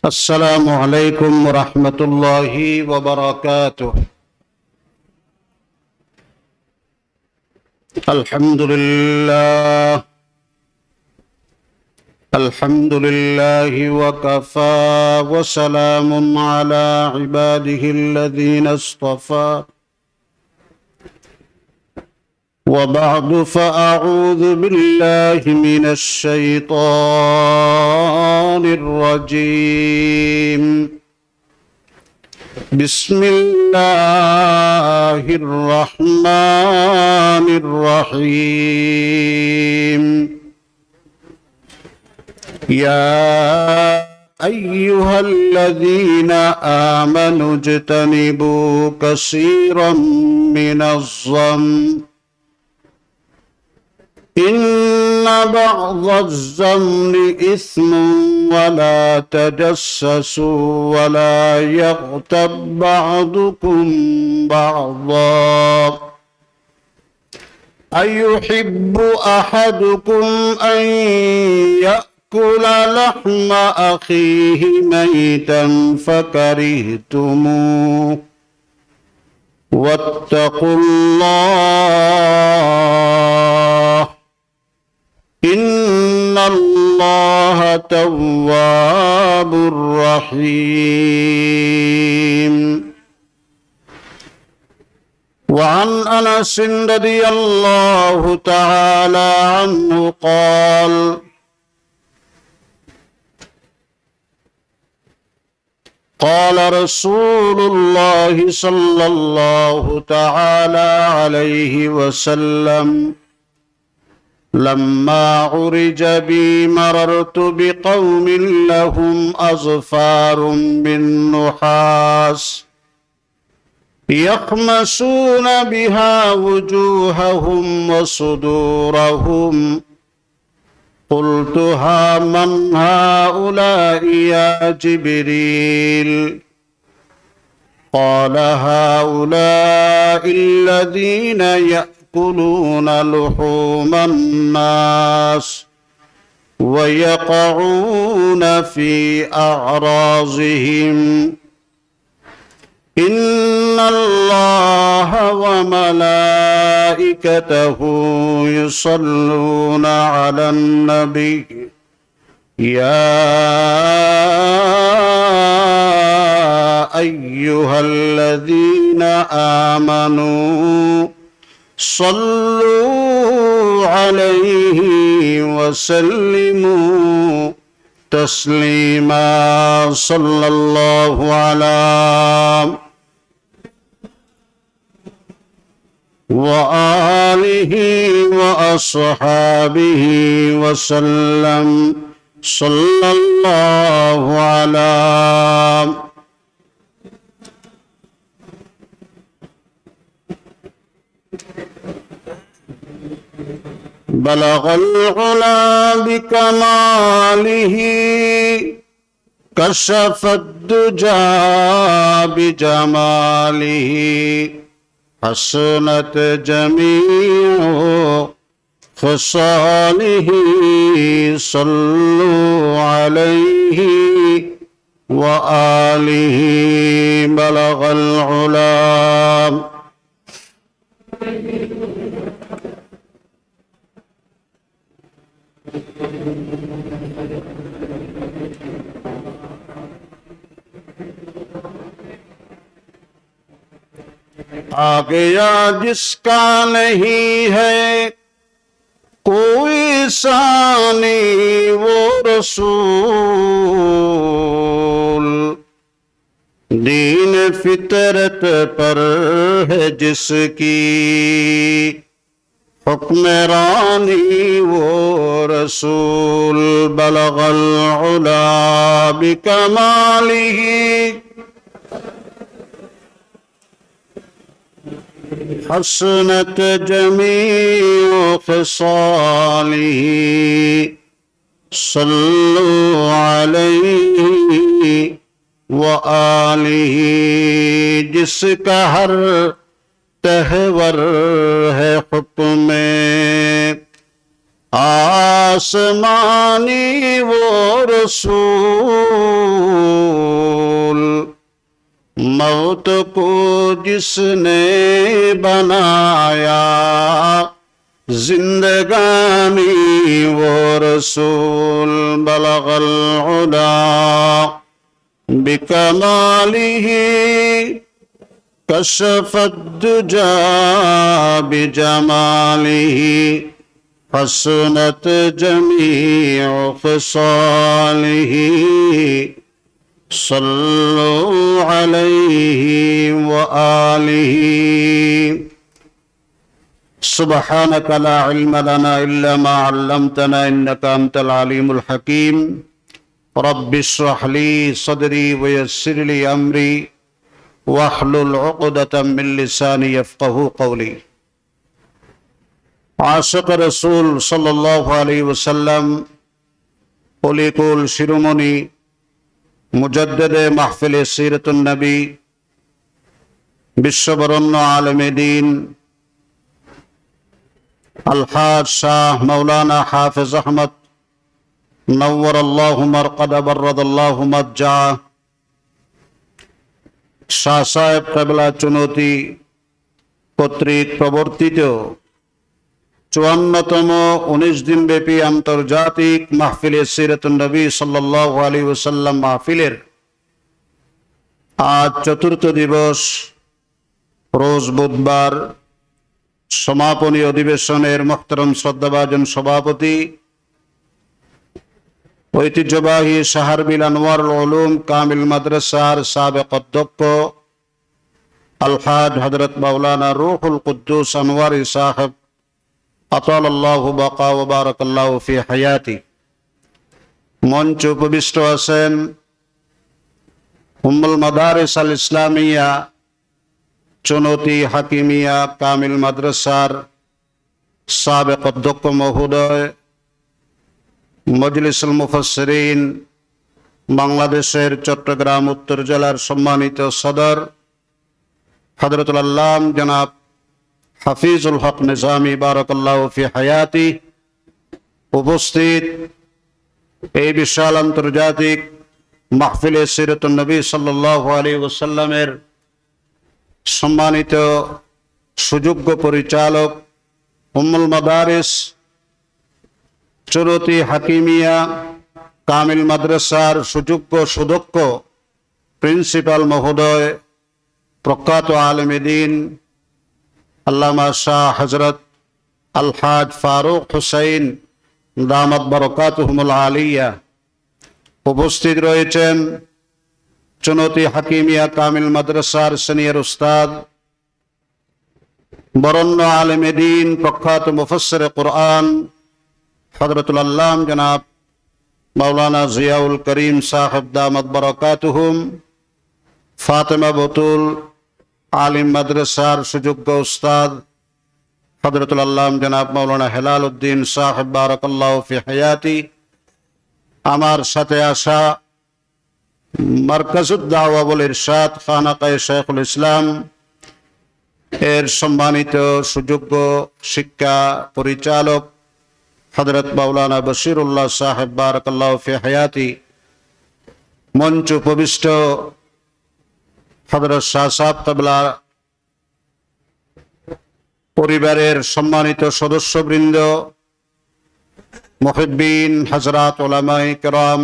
السلام عليكم ورحمة الله وبركاته. الحمد لله وكفى وسلام على عباده الذين اصطفى وبعد فأعوذ بالله من الشيطان الرجيم. بسم الله الرحمن الرحيم. يا أيها الذين آمنوا اجتنبوا كثيرا من الظن إن بعض الظن إثم ولا تجسسوا ولا يغتب بعضكم بعضا أيحب أحدكم أن يأكل لحم أخيه ميتا فكرهتموه واتقوا الله إن الله تواب رحيم. وعن أنس رضي الله تعالى عنه قال: قال رسول الله صلى الله تعالى عليه وسلم: لما عرج بي مررت بقوم لهم أظفار من نحاس يخمسون بها وجوههم وصدورهم، قلت من هؤلاء يا جبريل؟ قال: هؤلاء الذين يأكلون لحوم الناس ويقعون في أعراضهم، إن الله وملائكته يصلون على النبي يا أيها الذين آمنوا صلوا عليه وسلموا تسليما. صلى الله على وآله وأصحابه وسلم. صلى الله على بلغ العلا بكماله كشف الدجى بجماله حسنت جميع خصاله صلوا عليه وآله بلغ العلا. आ गया जिसका नहीं है कोई सानी वो रसूल, दीन फितरत पर है जिसकी हुक्मरानी वो रसूल। बलगल उला बिकमालिही हसनत जमीउ खिसालिही सल्लु अलैहि व आलिही। जिसका हर तहवर है हुक्म आसमानी वो रसूल, मौत को जिसने बनाया, जिंदगानी वो रसूल, बलगल उला बिकमालिही, कशफत दुजा बिजमालिही, हसनत जमीउ खिसालिही, सल्लु अलैहि व आलिहि। सुब्हानक ला इल्म लना इल्ला मा अल्लमतना इन्नका अंतल अलीमुल हकीम। रब्बि इश्रह ली सदरी व यस्सिर ली अमरी वाहलुल उक़दतम मिन लिसानी यफ़क़हू क़ौली। आशिक़ रसूल सल्लल्लाहु अलैहि वसल्लम, कुल शिरोमणि मुजद्दिदे महफिल सीरतुन नबी, विश्वबरण्य आलमे दीन अलहाज शाह मौलाना हाफिज अहमद नव्वरल्लाहु मरक़द बर्रदल्लाहु मज्जा শাহ সাহেব কেবলা চুনৌতি কর্তৃক প্রবর্তিত 54তম 19 দিনব্যাপী আন্তর্জাতিক মাহফিলে সিরাতুন নবী সাল্লাল্লাহু আলাইহি ওয়াসাল্লাম মাহফিলের আজ চতুর্থ দিবস, রোজ বুধবার, সমাপনী অধিবেশনের মোহতারাম শ্রদ্ধাভাজন সভাপতি, ঐতিহ্যবাহী শাহরবিল আনোয়ারুল উলুম কামিল মাদ্রাসার সাবেক অধ্যক্ষ আলহাজ হযরত মাওলানা রূহুল কুদ্দুস আনোয়ারী সাহেব আতালাল্লাহু বাকা ওয়া বারাকাল্লাহু ফি হায়াতি। মঞ্চে উপবিষ্ট আছেন উম্মুল মাদারিস আল ইসলামিয়া চুনৌতি হাকিমিয়া কামিল মাদ্রাসার সাবেক অধ্যক্ষ মহোদয়, মজলিসুল মুফাসসিরিন বাংলাদেশের চট্টগ্রাম উত্তর জেলার সম্মানিত সদর হযরতুল আল্লাম জনাব হাফিজুল হক নিজামী বারাকাল্লাহু ফি হায়াতি। উপস্থিত এই বিশাল আন্তর্জাতিক মাহফিলে সিরাতুন নবী সাল্লাল্লাহু আলাইহি ওয়াসাল্লামের সম্মানিত সুযোগ্য পরিচালক, উম্মুল মাদারিস চুনৌতি হাকিমিয়া কামিল মাদ্রাসার সুযোগ্য সুদক্ষ প্রিন্সিপাল মহোদয়, প্রখ্যাত আলেমে দ্বীন আল্লামা শাহ হযরত আলহাজ ফারুক হুসাইন দামাত বারাকাতুহুমুল আলিয়া। উপস্থিত রয়েছেন চুনৌতি হাকিমিয়া কামিল মাদ্রাসার সিনিয়র উস্তাদ, বরেণ্য আলেমে দ্বীন, প্রখ্যাত মুফাসসিরে কুরআন হযরতুল আল্লাম জনাব মাওলানা জিয়াউল করিম সাহেব দামাত বারাকাতুহুম, ফাতেমা বতুল আলিম মাদ্রাসার সুযোগ্য উস্তাদ হযরতুল আল্লাম জনাব মাওলানা হেলাল উদ্দিন সাহেব বারাকাল্লাহু ফি হায়াতি। আমার সাথে আসা মারকাজুদ দাওয়া ওয়াল ইরশাদ খানাকায়ে শাইখুল ইসলাম এর সম্মানিত সুযোগ্য শিক্ষা পরিচালক হযরত মাওলানা বশিরুল্লাহ সাহেব বারাকাল্লাহু ফি হায়াতি। মঞ্চ উপবিষ্ট হযরত শাহ সাহেব কেবলা পরিবারের সম্মানিত সদস্যবৃন্দ, মুহিব্বিন হযরত উলামায়ে কেরাম,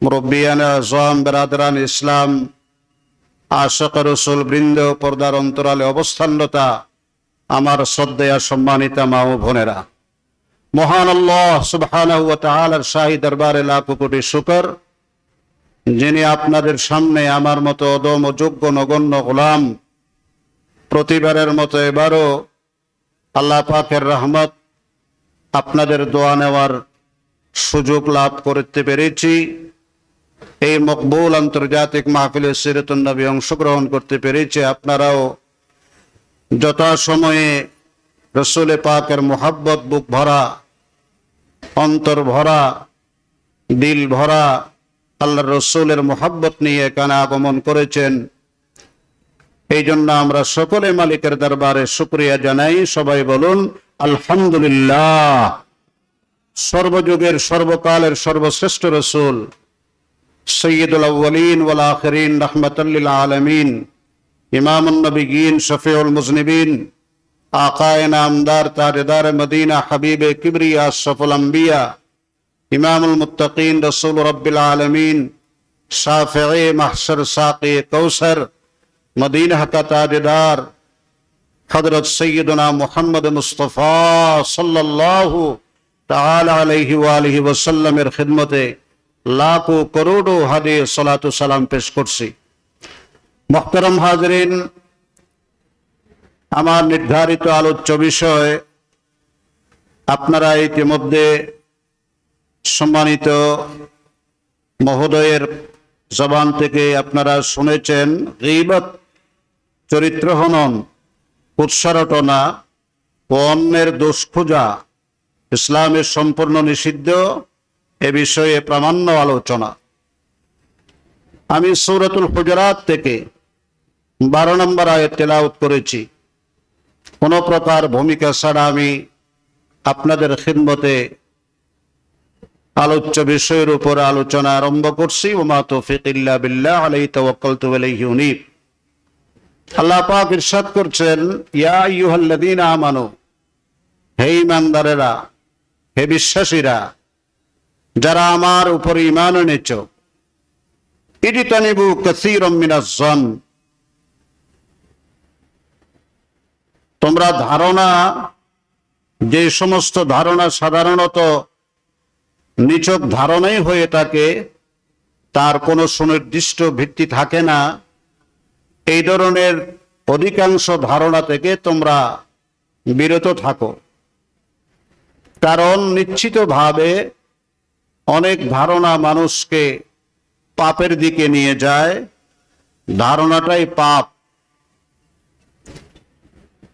মুরব্বিয়ানে আযম, বেরাদরান ইসলাম, আশিক রাসূল বৃন্দ, পর্দার অন্তরালে অবস্থানরতা আমার শ্রদ্ধেয় সম্মানিতা মা ও বোনেরা, মহান আল্লাহ সুবহানাহু ওয়া তাআলার শাহী দরবারে লাখো কোটি শুকর, যিনি আপনাদের সামনে আমার মতো অদম ও যোগ্য নগণ্য গোলাম প্রতিবারের মতো এবারও আল্লাহ পাকের রহমত আপনাদের দোয়া নেওয়ার সুযোগ লাভ করতে পেরেছি। এই মকবুল আন্তর্জাতিক মাহফিলে সিরাতুন নবী অংশগ্রহণ করতে পেরেছি। আপনারাও যথাসময়ে রসুল পাকের মোহাব্বত বুক ভরা, অন্তর ভরা, দিল ভরা আল্লাহর রসুলের মোহাব্বত নিয়ে এখানে আগমন করেছেন। এই জন্য আমরা সকলে মালিকের দরবারে শুকরিয়া জানাই। সবাই বলুন আলহামদুলিল্লাহ। সর্বযুগের সর্বকালের সর্বশ্রেষ্ঠ রসূল সৈয়দুল আউয়ালিন ওয়াল আখিরিন রাহমাতাল লিল আলামিন ইমামুন নবিয়্যিন শফিউল মুজনিবিন আকায়ে নামদার তাজদার মদিনা হাবিবে কিবরিয়া আশরাফুল আম্বিয়া ইমামুল মুত্তাকিন রাসূল রাব্বিল আলামিন শাফিঈ মাহশর সাকি কৌসর মদিনা কা তাজদার হযরত সৈয়দনা মুহাম্মদ মুস্তাফা সাল্লাল্লাহু তাআলা আলাইহি ওয়া আলিহি ওয়াসাল্লামের খিদমতে লাখো করোড়ো হাদে সালাতু সালাম পেশ করছি। মুহতারাম হাজরিন, আমার নির্ধারিত আলোচ্য বিষয় আপনারা ইতিমধ্যে সম্মানিত মহোদয়ের জবান থেকে আপনারা শুনেছেন। গীবত, চরিত্র হনন, কুৎসারটনা ও অন্যের দোষ খোঁজা ইসলামের সম্পূর্ণ নিষিদ্ধ, এ বিষয়ে প্রামাণ্য আলোচনা। আমি সূরাতুল হুজুরাত থেকে 12 নম্বর আয়াত তেলাওয়াত করেছি। কোন প্রকার ভূমিকা ছাড়া আমি আপনাদের খিদমতে আলোচ্য বিষয়ের উপর আলোচনা আরম্ভ করছি। ওমা তৌফিক ইল্লা বিল্লাহ আলাইহি তাওয়াক্কালতু ওয়া ইলাইহি উনীব। আল্লাহ পাক ইরশাদ করছেন, ইয়া আইয়ুহাল্লাযীনা আমানু, হে ঈমানদারেরা, হে বিশ্বাসীরা, যারা আমার উপর ঈমান এনেছ, ইজতানিবু কাসীরাম মিনাজ যন, তোমরা ধারণা, যে সমস্ত ধারণা সাধারণত নিছক ধারণাই হয়ে থাকে, তার কোনো সুনির্দিষ্ট ভিত্তি থাকে না, এই ধরনের অধিকাংশ ধারণা থেকে তোমরা বিরত থাকো। কারণ নিশ্চিতভাবে অনেক ধারণা মানুষকে পাপের দিকে নিয়ে যায়, ধারণাটাই পাপ।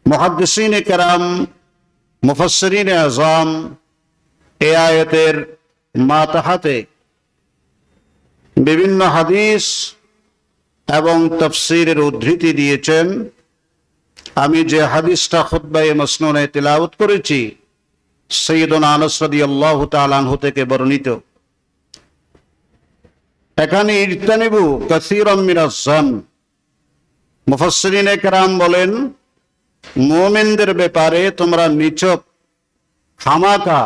মুহাদ্দিসিনে কেরাম, মুফাসসিরিনে আযম এই আয়াতের মাতাহাতে বিভিন্ন হাদিস এবং তাফসীরের উদ্ধৃতি দিয়েছেন। আমি যে হাদিসটা খুতবায়ে মাসনুনে তেলাওয়াত করেছি সাইয়্যিদুনা আনাস রাদিয়াল্লাহু তাআলা আনহু থেকে বর্ণিত। এখানে ইজতানিবু কাসীরাম মিনাজ যন, মুফাসসিরিনে কেরাম বলেন, মুমিনদের ব্যাপারে তোমরা নিছক খামাকা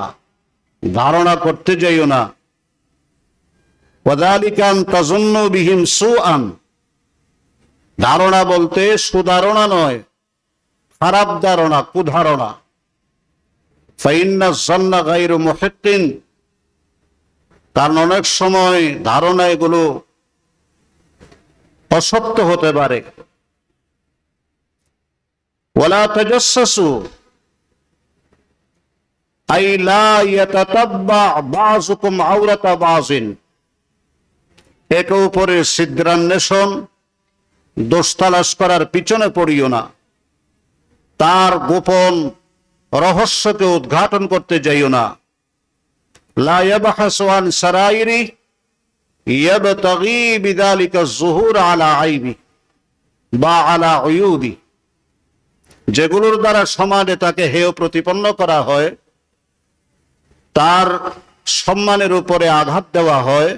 ধারণা করতে যাইও না। ওয়াযালিকা আন তাযুন্নু বিহিম সুআন, ধারণা বলতে সুধারণা নয়, খারাপ ধারণা, কুধারণা। ফাইন্না যন্না গায়রু মুহিক্কিন, কারণ অনেক সময় ধারণা এগুলো অসত্য হতে পারে। ওয়ালা তাজাসসু আই লা ইয়াতাতাব্বা বাযুকুম আওরাতা বাযিন, একে অপরের ছিদ্রান্বেষণ, দোষ তালাশ করার পিছনে পড়িও না, তার গোপন রহস্যকে উদ্ঘাটন করতে যাইও না। লা ইয়াবহাসু আন সারাইরি ইয়াবতাগি বিযালিকা যুহুর আলা আইবি বা আলা উয়ুবি, যেগুলোর দ্বারা সমাজে তাকে হেয় প্রতিপন্ন করা হয়, তার সম্মানের উপরে আঘাত দেওয়া হয়,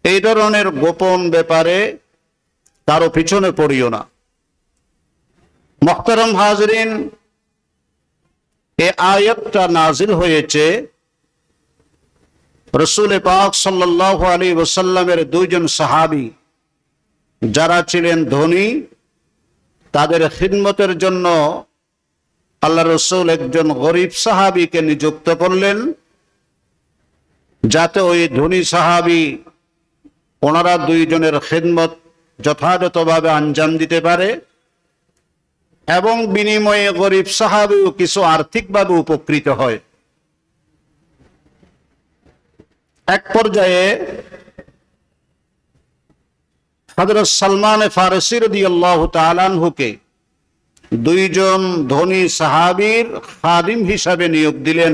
এই ধরনের গোপন ব্যাপারে কারো পিছনে পড়িও না। মুহতারাম হাজরিন, এই আয়াতটা নাজিল হয়েছে রাসূল পাক সাল্লাল্লাহু আলাইহি ওয়াসাল্লামের দুইজন সাহাবী যারা ছিলেন ধনী, তাদের খিদমতের জন্য আল্লাহ রাসূল একজন গরীব সাহাবীকে নিযুক্ত করলেন, যাতে ওই ধনী সাহাবী ওনারা দুইজনের খিদমত যথাযথভাবে আঞ্জাম দিতে পারে এবং বিনিময়ে গরীব সাহাবীও কিছু আর্থিকভাবে উপকৃত হয়। এক পর্যায়ে হযরত সালমান ফারসি রাদিয়াল্লাহু তাআলা আনহুকে দুইজন ধনী সাহাবীর খাদিম হিসাবে নিয়োগ দিলেন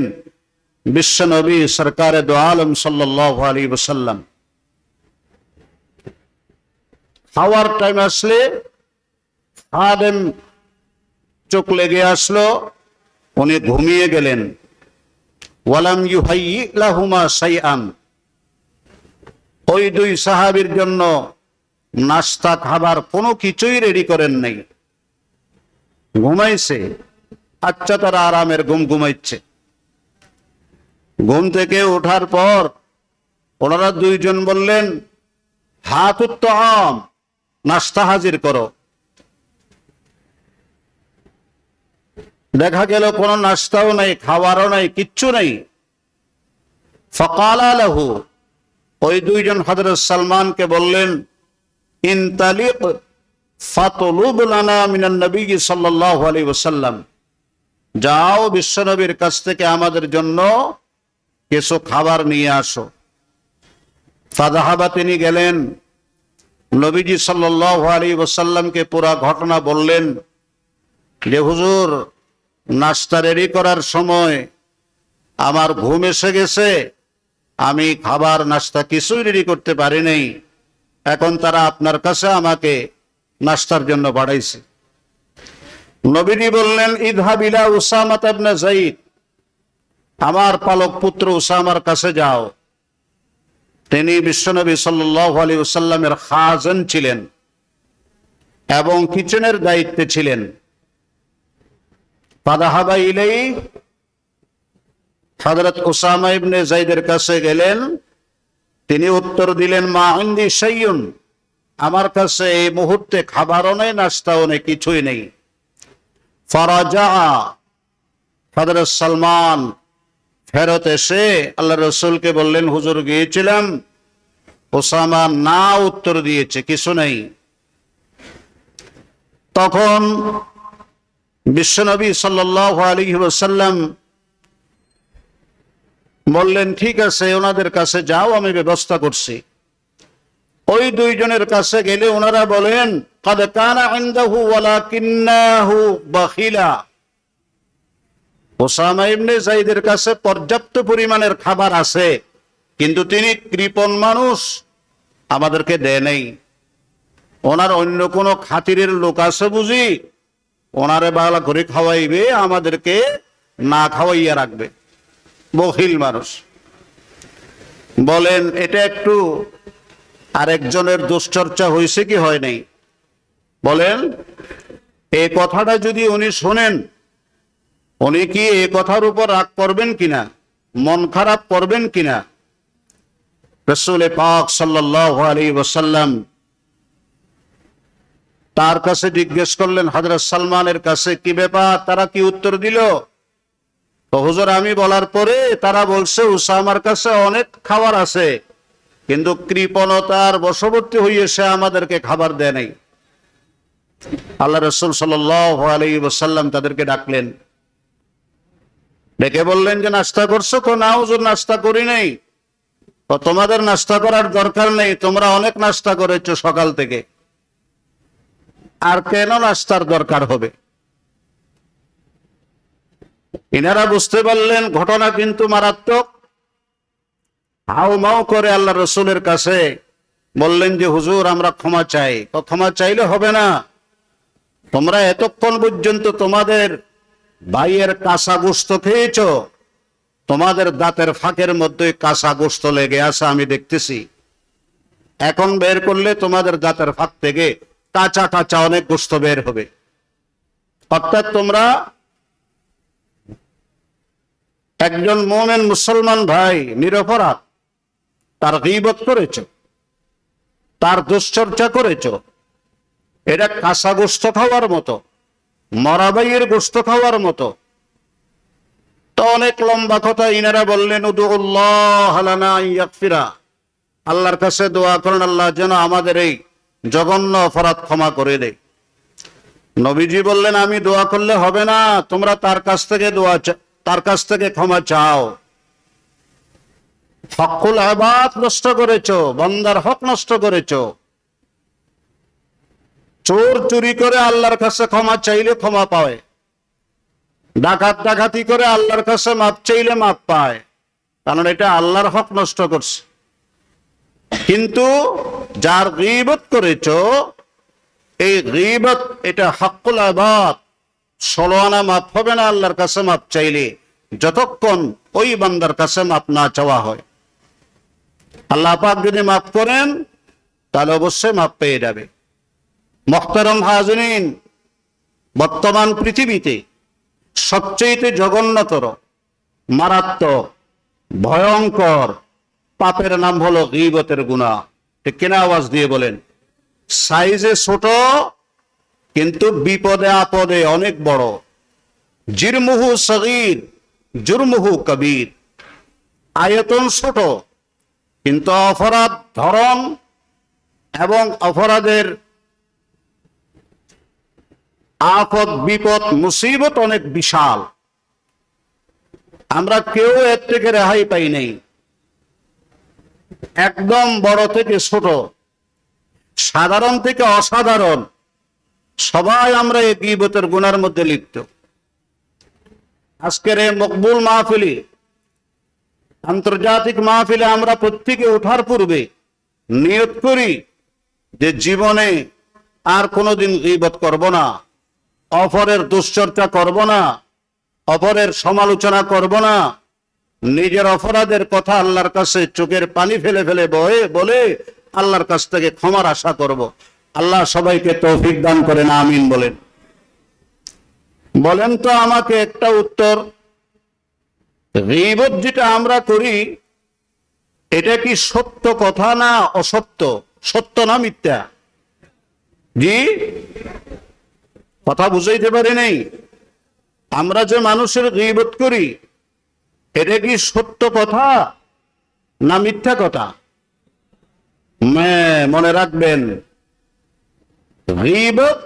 বিশ্বনবী সরকারে দো আলম সাল্লাল্লাহু আলাইহি ওয়াসাল্লাম। খাওয়ার টাইম আসলে খাদেম চোখ লেগে আসলো, উনি ঘুমিয়ে গেলেন। ওয়ালাম ইউহাইয়ি লাহুমা শাইআন, ওই দুই সাহাবীর জন্য নাস্তা খাবার কোনো কিছুই রেডি করেন নাই। ঘুমাইছে, আচ্ছা তারা আরামের ঘুম ঘুমাইছে। ঘুম থেকে ওঠার পর ওনারা দুইজন বললেন, হাতুত তাআম, নাস্তা হাজির করো। দেখা গেল কোনো নাস্তাও নাই, খাবারও নাই, কিচ্ছু নাই। ফাকালা লাহু, ওই দুইজন হযরত সালমানকে বললেন, ইনতালিক ফাতলুব লানা মিনান নবী সাল্লাল্লাহু আলাইহি ওয়াসাল্লাম, যাও বিশ্বনবীর কাছ থেকে আমাদের জন্য কিছু খাবার নিয়ে আসো। ফাযাহাবা, তিনি গেলেন, নবীজি সাল্লাল্লাহু আলাইহি ওয়াসাল্লামকে পুরা ঘটনা বললেন যে হুজুর, নাস্তা রেডি করার সময় আমার ঘুম এসে গেছে, আমি খাবার নাস্তা কিছুই রেডি করতে পারি নাই, এখন তারা আপনার কাছে আমাকে নাস্তার জন্য পাঠাইছে। নবীজি বললেন, ইযহাব ইলা উসামা ইবনে যায়েদ, আমার পালক পুত্র উসামার কাছে যাও। তিনি বিশ্বনবী সাল্লাল্লাহু আলাইহি ওয়াসাল্লামের খাজান ছিলেন এবং কিচেনের দায়িত্বে ছিলেন। ফাযাহাবা ইলাইহি, হযরত উসামা ইবনে যায়েদের কাছে গেলেন। তিনি উত্তর দিলেন, মা ইনদি শাইউন, আমার কাছে এই মুহূর্তে খাবারও নেই, নাস্তাও নেই, কিছুই নেই। ফারাজা, হযরত সালমান ফেরত এসে আল্লাহ রাসূলকে বললেন, হুজুর গিয়েছিলাম, উসামা না উত্তর দিয়েছে, কিছু নেই। তখন বিশ্বনবী সাল্লাল্লাহু আলাইহি ওয়াসাল্লাম বললেন, ঠিক আছে, ওনাদের কাছে যাও, আমি ব্যবস্থা করছি। ওই দুইজনের কাছে গেলে ওনারা বলেন, কাদ কানা ইনদাহু ওয়ালাকিন্নাহু বাখিলা, উসামা ইবনে যায়েদের কাছে পর্যাপ্ত পরিমাণের খাবার আছে, কিন্তু তিনি কৃপণ মানুষ, আমাদেরকে দেয় নাই। ওনার অন্য কোনো খাতিরের লোক আছে বুঝি, ওনারে বালা করে খাওয়াইবে, আমাদেরকে না খাওয়াইয়া রাখবে, বখিল মানুষ। বলেন, এটা একটু আরেকজনের দুশ্চর্চা হয়েছে কি হয় নাই? বলেন, এই কথাটা যদি উনি শোনেন, উনি কি এই কথার উপর রাগ করবেন কিনা, মন খারাপ করবেন কিনা? রাসূল পাক সাল্লাল্লাহু আলাইহি ওয়াসাল্লাম তার কাছে জিজ্ঞেস করলেন, হযরত সালমানের কাছে, কি ব্যাপার, তারা কি উত্তর দিল? তো হুজুর, আমি বলার পরে তারা বলছে, উসামার কাছে অনেক খাবার আছে, কিন্তু কৃপণতার বশবর্তী হয়ে সে আমাদেরকে খাবার দেয় নাই। আল্লাহ রাসূল সাল্লাল্লাহু আলাইহি ওয়াসাল্লাম তাদেরকে ডাকলেন, ডেকে বললেন যে নাস্তা করছো? তো না হুজুর, নাস্তা করি নাই। তো তোমাদের নাস্তা করার দরকার নেই, তোমরা অনেক নাস্তা করেছো সকাল থেকে, আর কেন নাস্তার দরকার হবে? ইনারা বুঝতে পারলেন ঘটনা কিন্তু মারাত্মক। হাউ মাউ করে আল্লাহ রসুলের কাছে বললেন যে, হুজুর, আমরা ক্ষমা চাই। ক্ষমা চাইলে হবে না, তোমরা এতক্ষণ পর্যন্ত তোমাদের ভাইয়ের কাঁচা গোশত খেয়েছ, তোমাদের দাঁতের ফাঁকের মধ্যে কাঁচা গোশত লেগে আছে, আমি দেখতেছি। এখন বের করলে তোমাদের দাঁতের ফাঁক থেকে কাঁচা কাঁচা অনেক গোশত বের হবে। অর্থাৎ তোমরা একজন মুমিন মুসলমান ভাই নিরপরাধ, তার গীবত করেছ, তার দুশ্চর্চা করেছ, এটা কাঁচা গোশত খাওয়ার মতো, মরা ভাইয়ের গোশত খাওয়ার মতো। তো অনেক লম্বা কথা। ইনারা বললেন, উদুল্লাহ লানা ইয়াগফিরা, আল্লাহর কাছে দোয়া করেন, আল্লাহ যেন আমাদের এই জঘন্য অপরাধ ক্ষমা করে দেয়। নবীজি বললেন, আমি দোয়া করলে হবে না, তোমরা তার কাছ থেকে ক্ষমা চাও। হকুল ইবাদ নষ্ট করেছো, বান্দার হক নষ্ট করেছো। চোর চুরি করে আল্লাহর কাছে ক্ষমা চাইলে ক্ষমা পায়, ডাকাত ডাকাতি করে আল্লাহর কাছে মাপ চাইলে মাপ পায়, কারণ এটা আল্লাহর হক নষ্ট করছে। কিন্তু যার গীবত করেছো, এই গীবত এটা হকুল ইবাদ, 16 আনা মাপ হবে না আল্লাহর কাছে মাপ চাইলে। যতক্ষণ ওই বান্দার কাছে মাপ না চাওয়া হয়। আল্লাহ পাক যদি মাফ করেন তাহলে অবশ্যই মাপ পেয়ে যাবে। মুহতারাম হাজিরিন, বর্তমান পৃথিবীতে সবচেয়ে জঘন্যতর, মারাত্মক, ভয়ঙ্কর পাপের নাম হলো গীবতের গুনাহ। ঠিক কিনা? আওয়াজ দিয়ে বলেন। সাইজে ছোট কিন্তু বিপদে আপদে অনেক বড়। জিরমুহু সগীর জুরমুহু কবির। আয়তন ছোট কিন্তু অপরাধ ধরন এবং অপরাধের আপদ বিপদ মুসিবত অনেক বিশাল। আমরা কেউ এর থেকে রেহাই পাই নাই, একদম বড় থেকে ছোট, সাধারণ থেকে অসাধারণ, সবাই আমরা এই গীবতের গুনার মধ্যে লিপ্ত। আজকের এই মকবুল মাহফিলে, আন্তর্জাতিক মাহফিলে আমরা প্রত্যেকে ওঠার পূর্বে নিয়ত করি যে জীবনে আর কোনোদিন গীবত করব না, অপরের দুশ্চর্চা করব না, অপরের সমালোচনা করব না, নিজের অপরাধের কথা আল্লাহর কাছে চোখের পানি ফেলে ফেলে বলে আল্লাহর কাছ থেকে ক্ষমার আশা করব। আল্লাহ সবাইকে তৌফিক দান করেন, আমিন বলেন। বলেন তো আমাকে একটা উত্তর, গীবত যেটা আমরা করি এটা কি সত্য কথা না অসত্য? সত্য না মিথ্যা? জি, কথা বুঝাইতে পারি নাই। আমরা যে মানুষের গীবত করি এটা কি সত্য কথা না মিথ্যা কথা? মনে রাখবেন, গীবত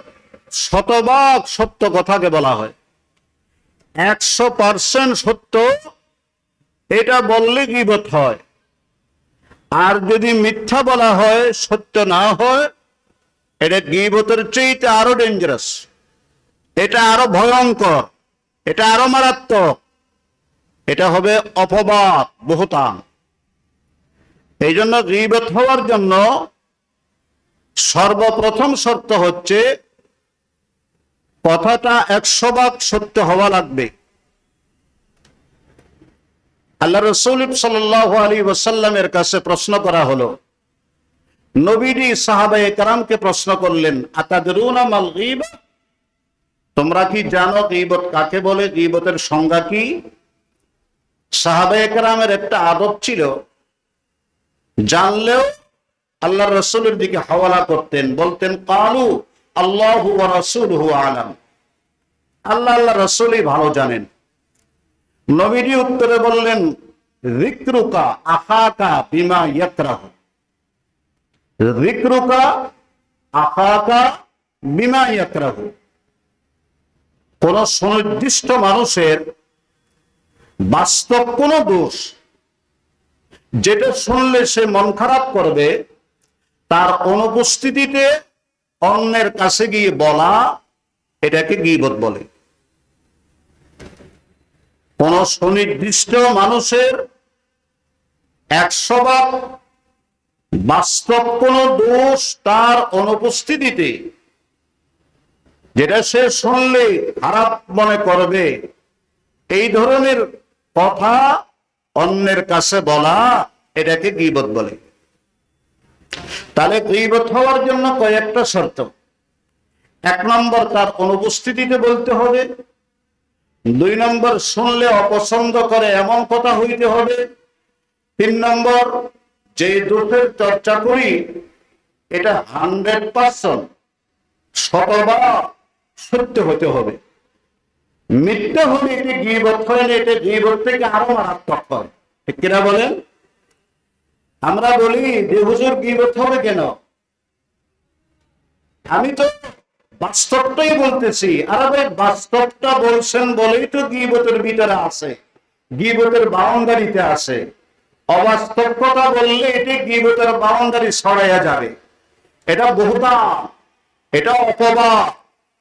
শতভাগ সত্য কথাকে বলা হয়। 100% সত্য এটা বললে গীবত হয়। আর যদি মিথ্যা বলা হয়, সত্য না হয়, এটা গীবতের চাইতে আরো ডেঞ্জারাস, এটা আরো ভয়ঙ্কর, এটা আরো মারাত্মক। এটা হবে অপবাদ, বহতান। এই জন্য গীবত হওয়ার জন্য সর্বপ্রথম শর্ত হচ্ছে কথাটা 100% সত্য হওয়া লাগবে। আল্লাহ রাসূল সাল্লাল্লাহু আলাইহি ওয়াসাল্লামের কাছে প্রশ্ন করা হলো, নবীজি সাহাবায়ে কেরামকে প্রশ্ন করলেন, আতাদরুনা মাল গীবা, তোমরা কি জানো গীবত কাকে বলে, গীবতের সংজ্ঞা কি? সাহাবায়ে কেরামের একটা আদত ছিল, জানলেও আল্লাহর রাসূলের দিকে হাওয়ালা করতেন, বলতেন ক্বালু আল্লাহু ওয়া রাসূলুহু আলাম, আল্লাহ আল্লাহ রাসূলই ভালো জানেন। নবীজি উত্তরে বললেন, যিকরুকা আখাকা বিমা ইয়াকরাহু, যিকরুকা আখাকা বিমা ইয়াকরাহু। কোন সুনির্দিষ্ট মানুষের বাস্তব কোন দোষ যেটা শুনলে সে মন খারাপ করবে, তার অনুপস্থিতিতে অন্যের কাছে গিয়ে বলা, এটাকে গীবত বলে। কোন সুনির্দিষ্ট মানুষের 100% বাস্তব কোন দোষ তার অনুপস্থিতিতে যেটা সে শুনলে খারাপ মনে করবে, এই ধরনের কথা অন্যের কাছে বলা, এটাকে গীবত বলে। তাহলে গীবত হওয়ার জন্য কয়েকটা শর্ত। 1 নম্বর, তার অনুপস্থিতিতে বলতে হবে। 2 নম্বর, শুনলে অপছন্দ করে এমন কথা হইতে হবে। 3 নম্বর, যে দোষের চর্চা করি এটা 100% শতভাগ সত্য হতে হবে। মিথ্যা হলে এটি গীবত হয় না, এটা গীবত থেকে আরো মারাত্মক হয়। ঠিক কিনা বলেন? আমরা বলি যে হুজুর গীবত হবে কেন? আমি তো বাস্তবটাই বলতেছি। আরে ভাই, বাস্তবটা বলছেন বলেই তো গীবতের ভিতরে আছে, গীবতের বাউন্ডারিতে আছে। অবাস্তব কথা বললে এটি গীবতের বাউন্ডারি ছড়াইয়া যাবে। এটা বহুতান, এটা অপবাদ,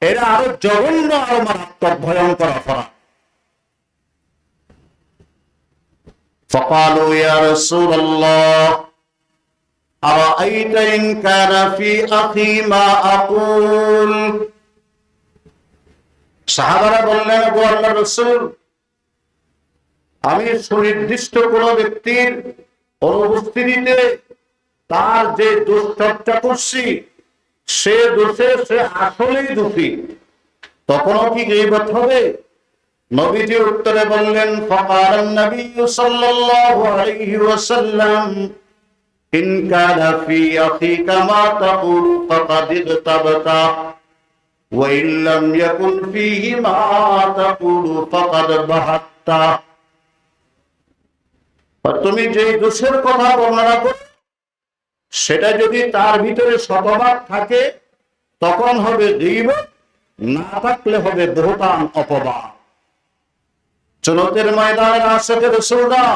এটা আরো জঘন্য, আরো মারাত্মক ভয়ঙ্কর অপরাধ। فقالوا يا رسول الله أرأيت إن كان في أخي ما أقول, সাহাবারা বললেন, গো আল্লাহর রাসূল, আমি সুনির্দিষ্ট কোন ব্যক্তির অনুপস্থিতিতে তার যে দোষ চর্চা করছি সে দোষে সে আসলেই দোষী, তখনও কি গীবত হবে? নবীজি উত্তরে বললেন, ফাকালান নবী সাল্লাল্লাহু আলাইহি ওয়াসাল্লাম, ইন কানা ফি আখিকা মা তাকুলু ফাকাদ ইগতাবতা ওয়া ইন লাম ইয়াকুন ফীহি মা তাকুলু ফাকাদ বাহাত্তা। তুমি যে দোষের কথা বর্ণনা করো সেটা যদি তার ভিতরে শতভাগ থাকে তখন হবে গীবত, না থাকলে হবে বহতান, অপবাদ। জনতের ময়দানের আশিকে রাসূলুল্লাহ,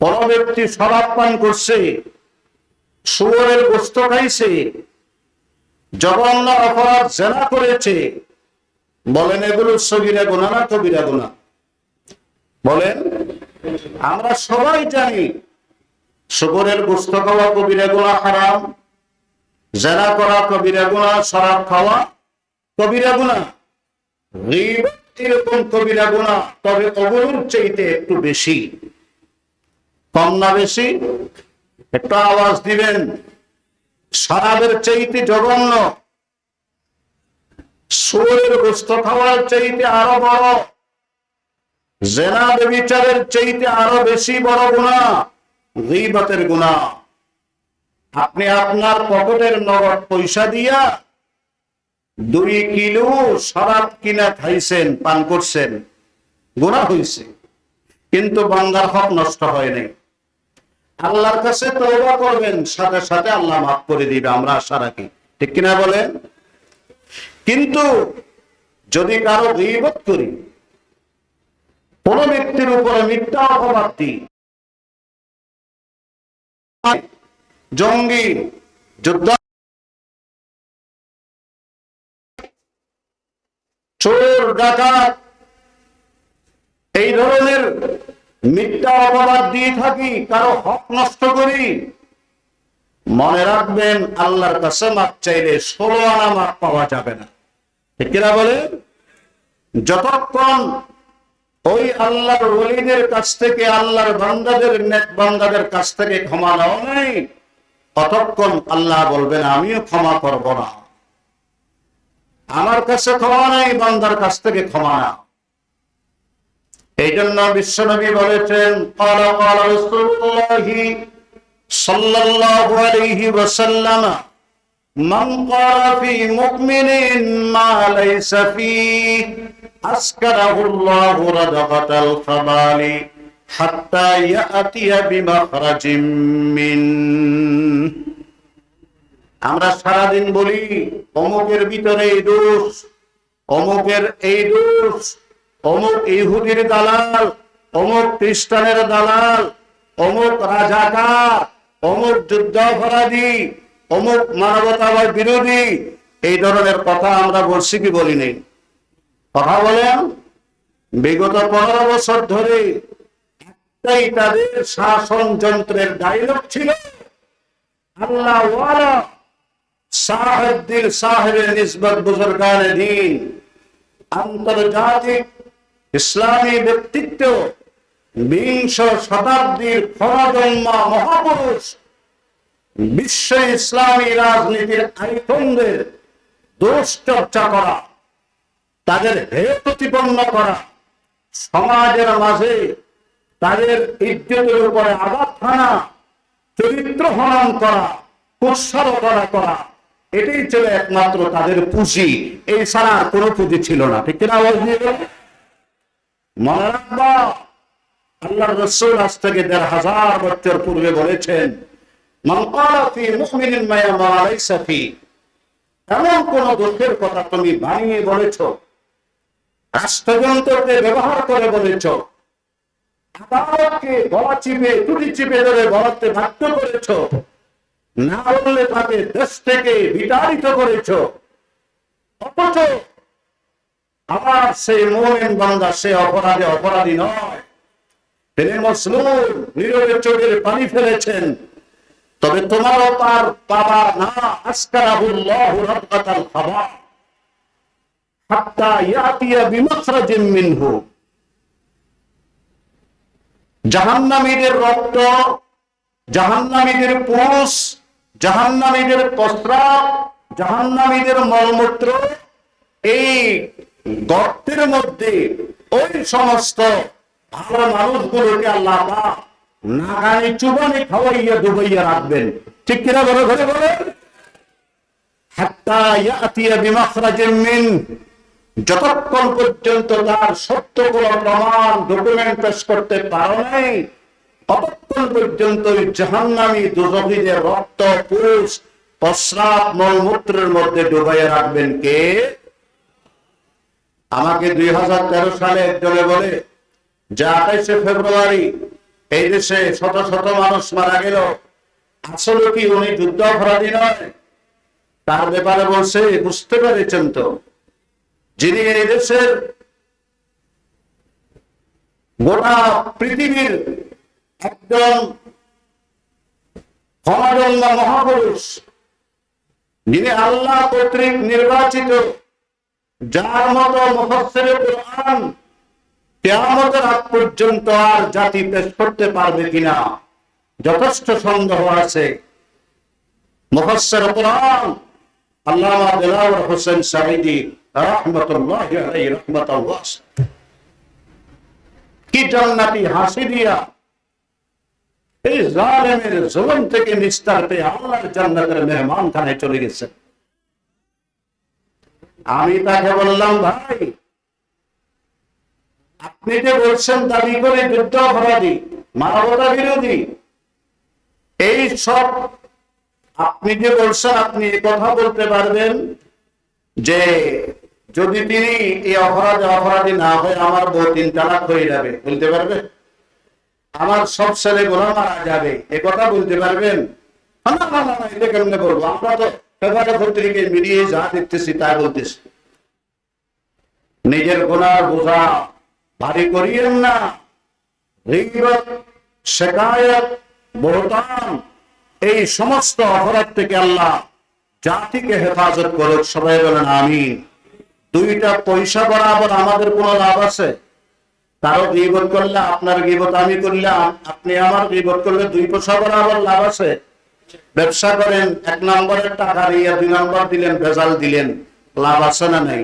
কোন ব্যক্তি শরাব পান করছে, শুয়োরের গোশত খাইছে, জঘন্য অপরাধ জিনা করেছে, বলেন এগুলো সগীরা গুনাহ না কবিরা গুনাহ? বলেন। আমরা সবাই জানি শুয়োরের গোশত খাওয়া কবিরা গুনাহ, হারাম। জিনা করা কবিরা গুনাহ, শরাব খাওয়া কবিরা গুনাহ। গীবত এরকম কবিরা গুনাহ, তবে ওগুলোর চাইতে একটু বেশি। কম না বেশি? একটু আওয়াজ দিবেন। শরাবের চাইতে জঘন্য, শুয়োরের গোশত খাওয়ার চাইতে আরো বড়, জিনা ব্যভিচারের চাইতে আরো বেশি বড় গুনাহ গীবতের গুনাহ। আপনি আপনার পকেটের নগদ পয়সা দিয়া 2 কিলো শরাব কিনা খাইছেন, পান করছেন, গুনাহ হয়েছে, কিন্তু বান্দার হক নষ্ট হয় নাই। আল্লাহর কাছে তওবা করবেন, সাথে সাথে আল্লাহ মাফ করে দিবে, আমরা আশা রাখি, ঠিক কিনা বলেন? কিন্তু যদি কারো গীবত করি, কোন ব্যক্তির উপরে মিথ্যা অপবাদ দিই, জঙ্গি, যোদ্ধা, চোর, ডাকাত, এই ধরনের মিথ্যা অপবাদ দিয়ে থাকি, কারো হক নষ্ট করি, মনে রাখবেন আল্লাহর কাছে মাপ চাইলে 16 আনা মাপ পাওয়া যাবে না, ঠিক কিনা বলে? যতক্ষণ ওই আল্লাহর ওলিদের কাছ থেকে, আল্লাহর বান্দাদের, নেক বান্দাদের কাছ থেকে ক্ষমা নাও নাই, ততক্ষণ আল্লাহ বলবেন আমিও ক্ষমা করব না। আমার কাছে ক্ষমা নাই, বান্দার কাছ থেকে ক্ষমা নাও। এই জন্য বিশ্বনবী বলেছেন, ক্বালা ক্বালা রাসূলুল্লাহি সাল্লাল্লাহু আলাইহি ওয়াসাল্লাম, মান ক্বালা ফি মুমিনিন মা লাইসা ফীহি আসকারাহুল্লাহু রাদাকাতাল খাবালি হাত্তা ইয়াতিয়া বিমাখরাজিম মিন। আমরা সারাদিন বলি অমুকের ভিতরে এই দোষ, অমুকের এই দোষ, অমুক ইহুদির দালাল, অমুক খ্রিস্টানের দালাল, অমুক রাজাকার, অমুক যুদ্ধাপরাধী, অমুক মানবতাবাদ বিরোধী, এই ধরনের কথা আমরা বলছি কি বলি নেই? কথা বলেন। বিগত 15 বছর ধরে একটাই তাদের শাসন যন্ত্রের ডায়লগ ছিল, আল্লাহ ওয়ালা সাহেব দিল সাহেবের নিসবত বুজুর্গানে দ্বীন, আন্তর্জাতিক ইসলামী ব্যক্তিত্ব, 20 শতাব্দীর ফরাদম্মা মহাপুরুষ, বিশ্ব ইসলামী রাজনীতির আইকনদের দোষ চর্চা করা, তাদের হেয় প্রতিপন্ন করা, সমাজের মাঝে তাদের ইজ্জতের উপরে আঘাত হানা, চরিত্র হনন করা, কুৎসারতা করা, এটাই ছিল একমাত্র তাদের পুঁজি। এই ছাড়া কোনো পুঁজি ছিল না, ঠিক কিনা? আওয়াজ দিয়ে মনে রাখবা, আল্লাহর রাসূল আজ থেকে 1500 বছর পূর্বে বলেছেন, মান ক্বালা ফি মুমিনিন মা লাইসা ফি। এমন কোন দোষের কথা তুমি বানিয়ে বলেছো, রাষ্ট্রযন্ত্রকে ব্যবহার করে বলেছ, আদালতকে গলা চিপে, টুটি চিপে ধরে বলাতে বাধ্য করেছ, না বললে তাকে দেশ থেকে বিতাড়িত করেছ, অথচ আবার সেই মুমিন বান্দা সে অপরাধী নয়, তিনি মজলুম, নীরবে চোখের পানি ফেলেছেন, তবে তোমারও তার বাবা না, আসকারাহুল্লাহু রাদাকাতাল খাবা হাত্তা ইয়াতিয়া বিমাখরাজিম মিনহু। জাহান্নামীদের রক্ত, জাহান্নামীদের পুষ, জাহান্নামীদের প্রস্রাব, জাহান্নামীদের মলমূত্র এই গর্তের মধ্যে ওই সমস্ত ভালো মানুষগুলোকে আল্লাহ পাক নাগানি চুবানি খাওয়াইয়া ডুবাইয়া রাখবেন। ঠিক কিনা বলো ঘরে বলে? হাত্তা ইয়াতিয়া বিমাখরাজিন মিন, যতক্ষণ পর্যন্ত তার সত্য কোনো প্রমাণ ডকুমেন্ট পেশ করতে পারো নাই, ততক্ষণ পর্যন্ত জাহান্নামী দুজখীদের রক্ত, পুষ, প্রস্রাব, মলমূত্রের মধ্যে ডুবাইয়া রাখবেন কে? আমাকে 2013 সালে একজনে বলে যে 28শে ফেব্রুয়ারি এই দেশে শত শত মানুষ মারা গেল, আসলে কি উনি যুদ্ধ অপরাধী নয়? তার ব্যাপারে বলছে, বুঝতে পেরেছেন তো, যিনি এই দেশের গোটা পৃথিবীর একজন ক্ষমাদন্য মহাপুরুষ, যিনি আল্লাহ কর্তৃক নির্বাচিত, যার মতো মুফাসসিরে কুরআন কিয়ামতের আগ পর্যন্ত আর জাতি পেশ করতে পারবে কিনা যথেষ্ট সন্দেহ আছে। মুফাসসিরে কুরআন আল্লামা দিলাওয়ার হোসেন সাঈদী রাহমাতুল্লাহি আলাইহি রাহমাতাল ওয়াসিআ কি জান্নাতি হাসি দিয়া এই জালেমের জুলুম থেকে নিস্তার পেয়ে আল্লাহর জান্নাতের মেহমানখানায় চলে গেছে। আমি তাকে বললাম, ভাই আপনি যে বলছেন দাবি করে যুদ্ধ অপরাধী, মানবতা বিরোধী, এই সব আপনি যে বলছেন, আপনি কথা বলতে পারবেন যে যদি তিনি এই অপরাধী না হয় আমার বউ 3 তালাক হয়ে যাবে, বলতে পারবে? আমার সব ছেলেগুলো মারা যাবে, এ কথা বলতে পারবেন? না না না, এটা কেমনে বলবো? আমরা তো পেপারে পত্রিকায় মিডিয়ে যা দেখতেছি তাই বলতেছি। নিজের গুনার বোঝা ভারী করিয়েন না। গীবত, শিকায়াত, বহতান, এই সমস্ত অপরাধ থেকে আল্লাহ জাতিকে হেফাজত করুক। সবাই বলেন আমিন। 2টা পয়সা বরাবর আমাদের কোনো লাভ আছে? কারো গীবত করলে, আপনার গীবত আমি করলে, আপনি আমার গীবত করলে 2 পয়সা বরাবর লাভ আছে? ব্যবসা করেন, 1 নম্বরের টাকা দিয়ে 2 নম্বর দিলেন, ভেজাল দিলেন, লাভ আছে না নাই?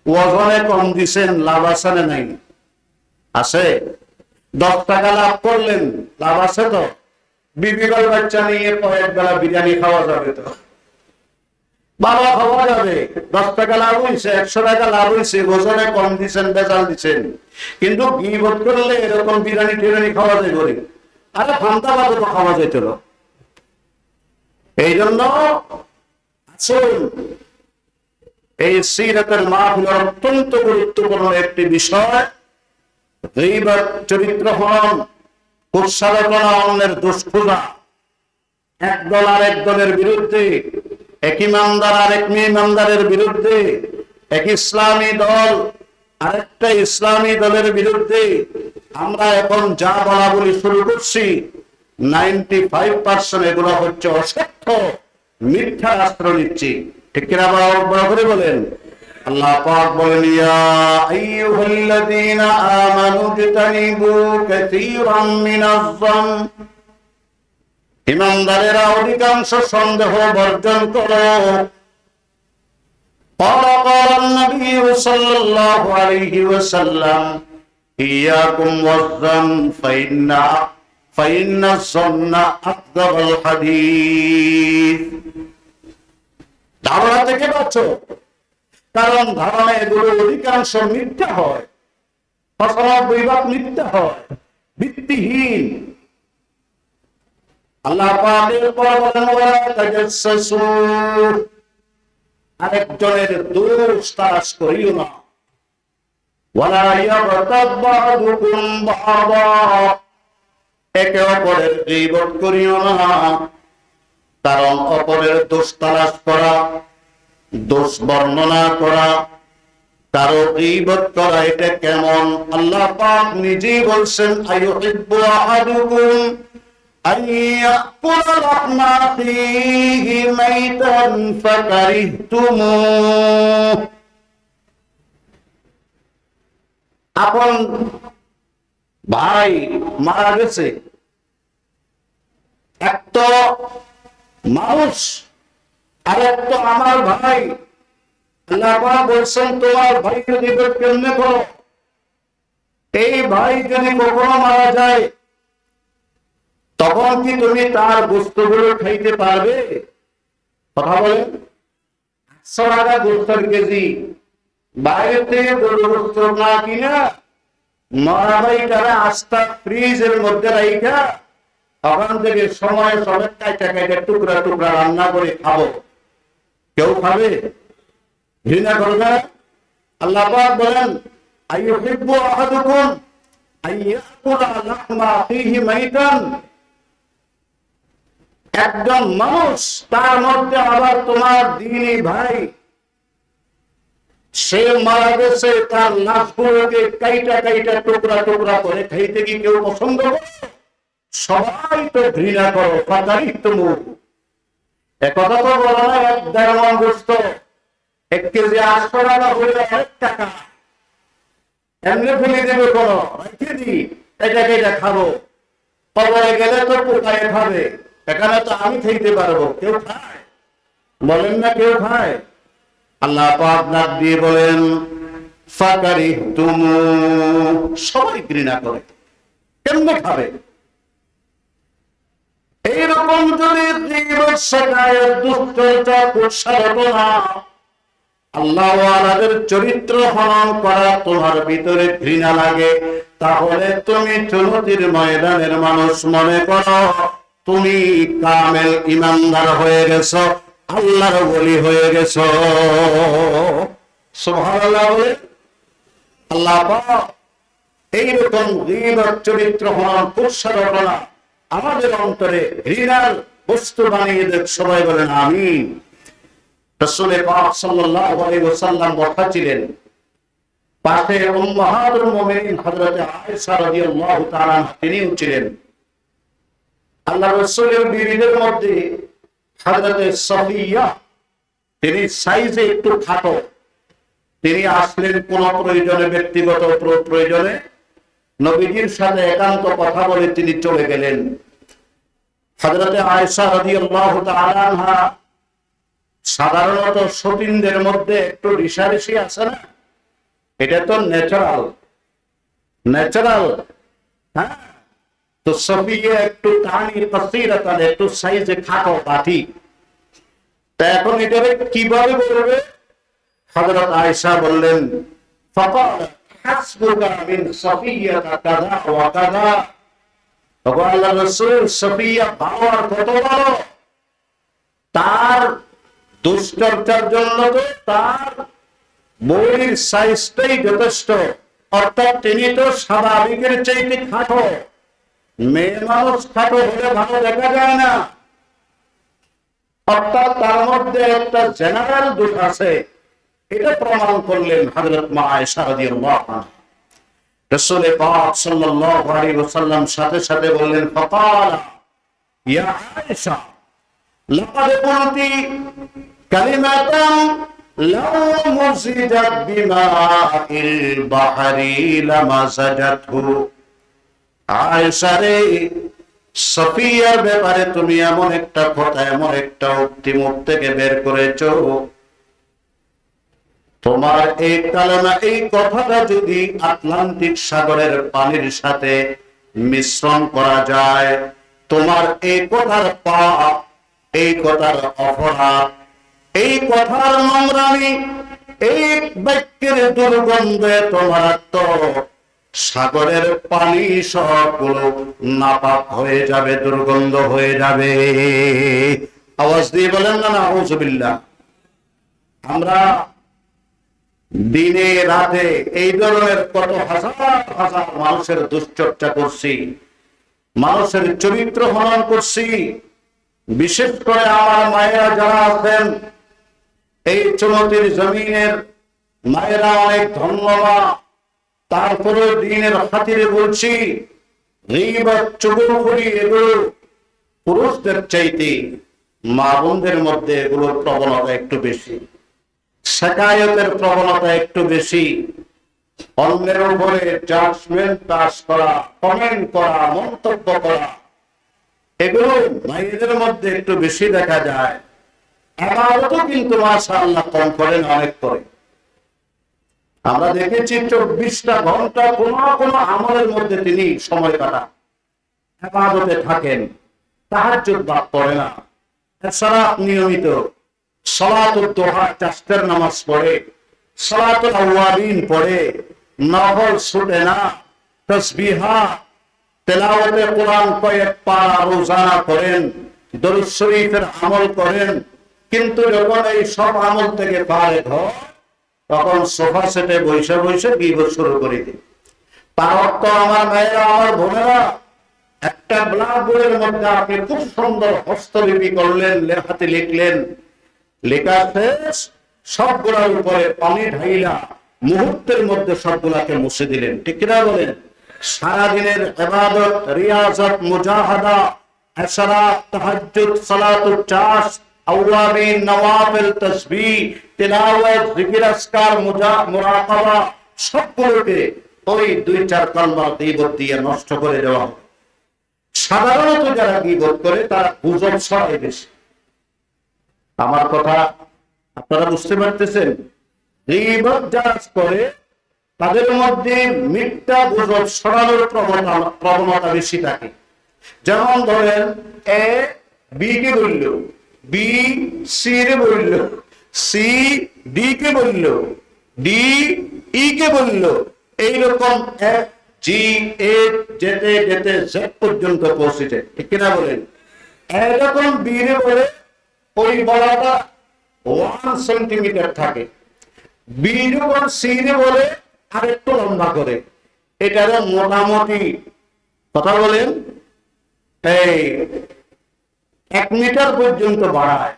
ওজনে কম দিছেন, লাভ আছে না নাই? আছে। 10 টাকা লাভ করলেন, লাভ আছে তো? বিবিগল বাচ্চা নিয়ে কয়েক বেলা বিরিয়ানি খাওয়া যাবে তো? ভালো খাওয়া যাবে। 10 টাকা লাভ হয়েছে, 100 টাকা লাভ হয়েছে, ওজনে কম দিচ্ছেন, ভেজাল দিচ্ছেন। কিন্তু গীবত করলে এরকম বিরিয়ানি টিরানি খাওয়া যায় করে, আরে ফান্তা বাদে তো খাওয়া যেত না। এই জন্য আসুন, এই সিরাতের মাহফিল অত্যন্ত গুরুত্বপূর্ণ একটি বিষয়। গীবত, চরিত্র হনন, কুৎসারোচনা, অন্যের দোষ খোঁজা, একদল আরেক দলের বিরুদ্ধে, এক ইমানদার আরেক ইমানদারের বিরুদ্ধে, এক ইসলামী দল আরেকটা ইসলামী দলের বিরুদ্ধে আমরা এখন যা বলা বলি শুরু করছি, 95% এগুলো হচ্ছে অসত্য, মিথ্যা আশ্রয় নিচ্ছি। ঠিক কিনা বড় করে বলেন? আল্লাহ পাক বলেন, ইয়া আইয়ুহাল্লাযীনা আমানু ইজতানিবু কাসীরাম মিনাজ-যন, ঈমানদারেরা অধিকাংশ সন্দেহ বর্জন করো। ক্বালান নবী সাল্লাল্লাহু আলাইহি ওয়াসাল্লাম, ইয়াকুম ওয়াজ-যন ফাইন্নাজ-যন্না আকযাবুল হাদীস। ধারণা থেকে বাঁচো, কারণ ধারণা এগুলো অধিকাংশ মিথ্যা হয়, ফসল বিবাদ মিথ্যা হয়, ভিত্তিহীন। আল্লাহ পাকের পর বলেন, ওয়ালা তাজাসসু, আরেকজনের দোষ তালাশ করিও না। ওয়ালা ইয়াগতাব বা'দুকুম বা'দা, একে অপরের গীবত করিও না। কারণ অপরের দোষ তালাশ করা, দোষ বর্ণনা করা, কারো গীবত করা, এটা কেমন? আল্লাহ পাক নিজেই বলছেন, আইয়ুহিব্বু আহাদুকুম আন ইয়াকুলা লাহমা আখিহি মাইতান ফাকারিহতুমুহ। আপন ভাই মারা গেছে, এক তো মানুষ আর এক তো আমার ভাই। আল্লাহ পাক বলছেন তোমার ভাইকে দিবে কেমনে করো? এই ভাই যদি কখনো মারা যায় তখন কি তুমি তার বস্তুগুলো খাইতে পারবে? কথা বলেন। 100 টাকা গোস্তের কেজি, বাইরে থেকে গরু গোস্ত না কিনা মরা ভাইটারা আস্তা ফ্রিজের মধ্যে রাইখা ওখান থেকে সময় সবাই কাইটা কাইটা টুকরা টুকরা রান্না করে খাবো। কেউ খাবে? ঘৃণা করবে? আল্লাহ পাক বলেন আইয়ুহিব্বু আহাদুকুম আইয়াকুলা লাহমা আখিহি মাইতান। একজন মানুষ, তার মধ্যে আবার তোমার দ্বীনি ভাই, সে মারা গেছে, তার লাশগুলোকে কাইটা কাইটা টুকরা টুকরা করে খাইতে কি কেউ পছন্দ করে? সবাই তো ঘৃণা করো। ফাতারিতুমু, একথা তো বলা না 1.5 মণ গোস্ত 1 কেজি 800 টাকা হলে 1 টাকা এমনি ফেলে দেবে? কোনো রেখে দি, এটাকে এটা খাবো, কবরে গেলে তো পোকায় খাবে, এখানে তো আমি খাইতে পারবো। কেউ খায়? বলেন না কেউ খায়? আল্লাহ পাক ডাক দিয়ে বলেন ফাকারিহতুমু, সবাই ঘৃণা করে। কেমনে খাবে? এইরকম যদি দুশ্চর্যা কুৎসারটনা আল্লাহ ওয়ালাদের চরিত্র হনন করা তোমার ভিতরে ঘৃণা লাগে, তাহলে তুমি চুনতির ময়দানের মানুষ মনে করো তুমি কামেল ইমানদার হয়ে গেছো, আল্লাহর ওলি হয়ে গেছো। সুবহানাল্লাহ বলে। আল্লাহ পাক এইরকম গীবত চরিত্র হনন কুৎসারটনা আমাদের অন্তরে ঘৃণার বস্তু বানিয়ে দেখ। সবাই বলেন আমিন। রাসূল পাক সাল্লাল্লাহু আলাইহি ওয়াসাল্লাম বসাছিলেন, পাশে উম্মাহাতুল মুমিনিন হযরত আয়েশা রাদিয়াল্লাহু তাআলা তিনিও ছিলেন। আল্লাহ রাসূলের বিবিদের মধ্যে হযরত সাফিয়া, তিনি সাইজে একটু খাটো, তিনি আসলেন কোন প্রয়োজনে, ব্যক্তিগত প্রয়োজনে নবীজির সাথে একান্ত কথা বলে তিনি চলে গেলেন। হযরত আয়েশা রাদিয়াল্লাহু তাআলা আনহা সাধারণত সতীনদের মধ্যে একটু রিসারিসি আছে না? এটা তো ন্যাচারাল। হ্যাঁ, তো সফিয়া একটু টানি কাসীরাতান, একটু সাইজে খাটো বাটি। তা এখন এটারে কিভাবে বলবে? হযরত আয়েশা বললেন ফাকাল হাসবুকা মিন সফিয়াতা কাযা ওয়া কাযা। তখন আল্লাহ রাসূল সফিয়া বাবার কত বড়, তার দুশ্চর্চার জন্য তো তার বউয়ের সাইজটাই যথেষ্ট, অর্থাৎ তিনি তো স্বাভাবিকের চাইতে খাটো। মেয়ে মানুষ খাটো হলে ভালো দেখা যায় না, অর্থাৎ তার মধ্যে একটা জেনারেল দোষ আছে, এটা প্রমাণ করলেন হযরত মা আয়েশা রাদিয়াল্লাহু আনহা। রাসূল পাক সাল্লাল্লাহু আলাইহি ওয়াসাল্লাম সাথে সাথে বললেন ফাকালা ইয়া আয়েশা লাকাদ কুনতি কালিমাতান লাউ মুজিদাত বিমাইল বাহরি লামাসাজাতহু। আয়েশা রে, সফিয়ার ব্যাপারে তুমি এমন একটা কথা, এমন একটা উক্তি মুখ থেকে বের করেছো, তোমার এই কালেমা, এই কথাটা যদি আটলান্টিক সাগরের পানির সাথে মিশ্রণ করা যায়, তোমার এই কথার পাপ, এই কথার অপরাধ, এই কথার নোংরামি, এই বাক্যের দুর্গন্ধে তোমার তো সাগরের পানি সবগুলো নাপাক হয়ে যাবে, দুর্গন্ধ হয়ে যাবে। আওয়াজ দিয়ে বলেন না নাউযুবিল্লাহ। আমরা দিনে রাতে এই ধরনের কত হাজার হাজার মানুষের দুশ্চর্চা করছি, মানুষের চরিত্র হনন করছি। বিশেষ করে আমার মায়েরা যারা আছেন, এই চুনতির জমিনের মায়েরা অনেক ধন্যবাদ। তারপরে দিনের খাতিরে বলছি, গীবত, চুগলখড়ি এগুলো পুরুষদের চাইতে মা বোনদের মধ্যে এগুলোর প্রবণতা একটু বেশি, শিকায়তের প্রবণতা একটু বেশি। অন্যের উপরে জাজমেন্ট পাস করা, কমেন্ট করা, মন্তব্য করা, এগুলো মায়েদের মধ্যে একটু বেশি দেখা যায়। ইবাদতও কিন্তু মাশাআল্লাহ কম করেন, অনেক করে। আমরা দেখেছি 24টা ঘন্টা কোন কোন আমলের মধ্যে তিনি সময় কাটান, ইবাদতে থাকেন, তাহাজ্জুদ বাদ পড়ে না, এছাড়া নিয়মিত সালাতুদ দুহা, চাষতের নামাজ পড়ে, সালাতুল আওয়াবিন পড়ে, নফল ছুটে না, তাসবিহা, তেলাওয়াতে কোরআন কয়েক পারা রোজানা করেন, দরুদ শরীফের আমল করেন। কিন্তু যখন এই সব আমল থেকে ফারেক হয়, তখন সোফা সেটে বসে বসে গীবত শুরু করে দিই। তার অর্থ আমার ভাইয়েরা, আমার বোনেরা, একটা ব্ল্যাকবোর্ডের মধ্যে আপনি খুব সুন্দর হস্তলিপি করলেন, হাতে লিখলেন, লেখা শেষ, সবগুলোর উপরে পানি ঢাইলা মুহূর্তের মধ্যে সবগুলাকে মুছে দিলেন। ঠিক কিনা বলেন? সারাদিনের ইবাদত, রিয়াজত, মুজাহাদা, ইশরাক, তাহাজ্জুদ, সালাতুল চাশ, আওয়াবিন, নওয়াফিল, তাসবিহ, তিলাওয়াত, জিকির, আজকার, মুরাকাবা, সবগুলোকে ওই 2-4 কালমা গীবত দিয়ে নষ্ট করে দেওয়া হয়। সাধারণত যারা গীবত করে তারা গুজব ছড়ায় বেশি। আমার কথা আপনারা বুঝতে পারতেছেন? গীবত যারা করে তাদের মধ্যে মিথ্যা গুজব ছড়ানোর প্রবণতা বেশি থাকে। যেমন ধরেন, এ বি কে বলল, বি সি রে বলল, সি ডি কে বলল, ডি ই কে বলল, এইরকম এফ জি এ যেতে যেতে জেড পর্যন্ত পৌঁছেছে। ঠিক কিনা বলেন? এরকম বি রে বলে ওই বলাটা 1 সেন্টিমিটার থাকে, বি যখন সি রে বলে আর একটু লম্বা করে, এটার মোটামুটি কথা বলেন এই 1 মিটার পর্যন্ত বাড়ায়,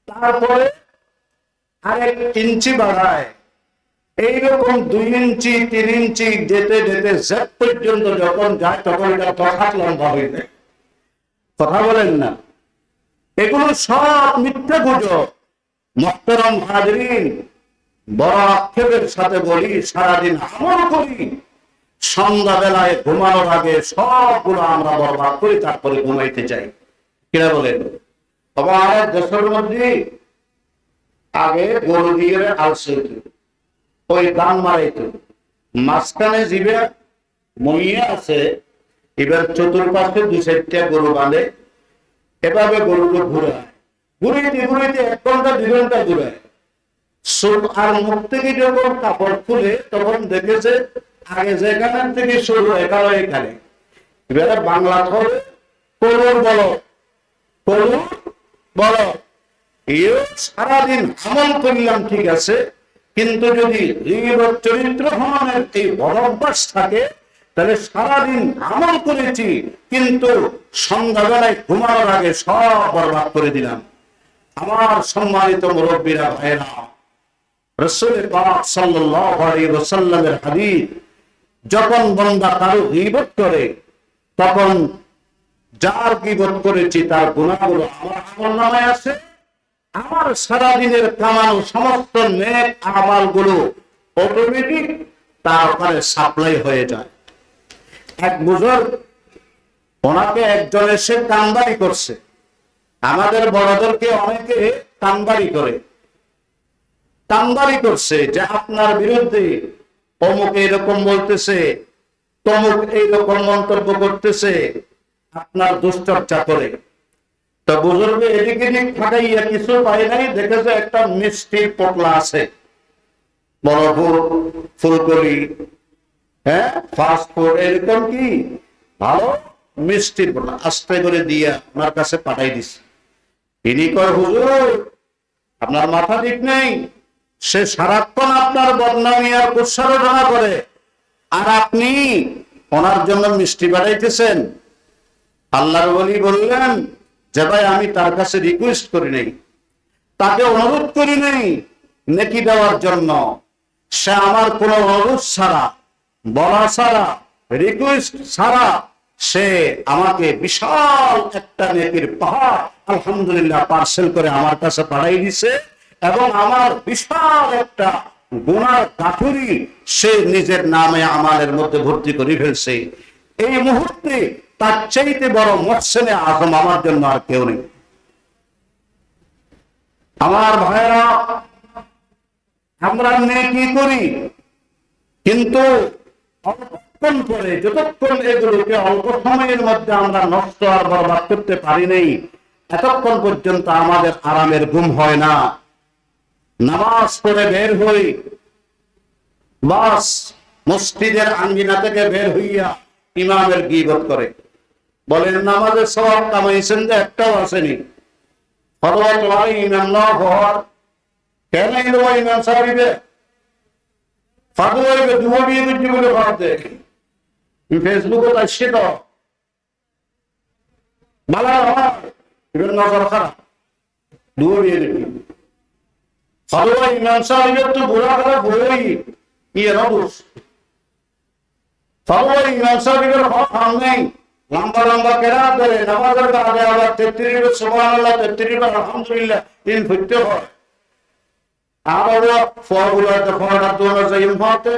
তারপরে আরেক ইঞ্চি বাড়ায়, এইরকম 2 ইঞ্চি 3 ইঞ্চি যেতে যেতে জেড পর্যন্ত যখন যায় তখন এটা 10 হাত লম্বা হয়ে যায়। কথা বলেন না? এগুলো সব মিথ্যা গুজব। মুহতারাম হাজরিন, বড় আক্ষেপের সাথে বলি, সারাদিন আমল করি, সন্ধ্যা বেলায় ঘুমানোর আগে সবগুলো আমরা বরবাদ করি, তারপরে ঘুমাইতে চাই। কিনা বলেন? আমার দেশের মধ্যে আগে গরু দিয়ে আলসে ওই দান মারাইতো, মাঝখানে জিবে মইয়া আছে, এবার চতুর্পাশে 2-4টা গরু বাঁধে, এভাবে গরুকে ঘুরায়, ঘুরাইতে ঘুরাইতে 1 ঘন্টা 2 ঘন্টা ঘুরায়। আর মুখ থেকে যখন কাপড় খুলে তখন দেখেছে আগে যেখানে থেকে শুরু এখানে এখানে। এবারে বাংলা ধরে করুন বলো, করুন বলো, সারাদিন আমল করলাম ঠিক আছে, কিন্তু যদি চরিত্র ভ্রমণের এই বড় অভ্যাস থাকে, তাহলে সারাদিন আমল করেছি কিন্তু সন্ধ্যাবেলায় ঘুমানোর আগে সব বরবাদ করে দিলাম। আমার সম্মানিত মুরব্বীরা, ভাইরা, রাসূল পাক সাল্লাল্লাহু আলাইহি ওয়াসাল্লামের হাদিস, যখন বান্দা কারো গীবত করে তখন যার গীবত করেছি তার গুনাহগুলো আমার আমলনামায় আছে, আমার সারাদিনের কামানো সমস্ত নেক আমালগুলো অটোমেটিক তার ওখানে সাপ্লাই হয়ে যায়। এক বুজুর্গ, ওনাকে একজন এসে কানবাড়ি করছে। আমাদের বড়দেরকে অনেকে কানবাড়ি করে, কানবাড়ি করছে যে আপনার বিরুদ্ধে অমুক এইরকম বলতেছে, তমুক এইরকম মন্তব্য করতেছে, আপনার দুশ্চর্চা করে। তো বুজুর্গ এদিক এদিক ফাটাইয়া কিছু পাই নাই, দেখেছে একটা মিষ্টির পোটলা আছে, বরফ, ফুলকলি, হ্যাঁ, ফাস্ট ফুড, এরকম কি ভালো মিষ্টির পোটলা আস্তে করে দিয়া ওনার কাছে পাঠাই দিছে। তিনি কয়, হুজুর আপনার মাথা ঠিক নেই, সে সারাক্ষণ আপনার বদনামি আর কুৎসারোচনা করে, আর আপনি ওনার জন্য মিষ্টি পাঠাইতেছেন। আল্লাহর ওলি বললেন যে ভাই, আমি তার কাছে রিকোয়েস্ট করি নাই, তাকে অনুরোধ করি নাই নেকি দেওয়ার জন্য। সে আমার কোন অনুরোধ ছাড়া, বলা ছাড়া, রিকোয়েস্ট ছাড়া সে আমাকে বিশাল একটা নেকির পাহাড় আলহামদুলিল্লাহ পার্সেল করে আমার কাছে পাঠাই দিছে, এবং আমার বিশাল একটা গুনার কাঠুরি সে নিজের নামে আমালের মধ্যে ভর্তি করে ফেলছে। এই মুহূর্তে তার চাইতে বড় মহসেনে আজম আমার জন্য আর কেউ নেই। আমার ভাইরা, আমরা নেকি করি, কিন্তু অল্পক্ষণ পরে যতক্ষণ এগুলোকে অল্প সময়ের মধ্যে আমরা নষ্ট আর বরবাদ করতে পারি নাই, এতক্ষণ পর্যন্ত আমাদের আরামের ঘুম হয় না। নামাজ পড়ে বের হই, বাস মসজিদের আঙ্গিনা থেকে বের হইয়া ইমামের গীবত করে, বলেন নামাজের সওয়াব কামাইছেন যে একটাও আসেনি। ইমাম না হওয়ার কেন ইমাম সাহেবে ফাদুয়াইবে দুয়া বিয়ে করছি বলে ভাবতে ফেসবুকে আসছে তো ভালো হয় নজর খারাপ দুয়া বিয়ে দেখি ফাদুয়া ইমাম সাহেবের তো বুড়া খারাপ হয়েই ইয়ে নবুস ফাদুয়া ইমাম সাহেবের হক নেই। লম্বা লম্বা কেরা করে নামাজের আগে আবার 33 বার সুবহানাল্লাহ 33 বার আলহামদুলিল্লাহ তিন ফুটতে হয়। আর ফর্মুলাতে ফর্মুলা দোনো যাই মতে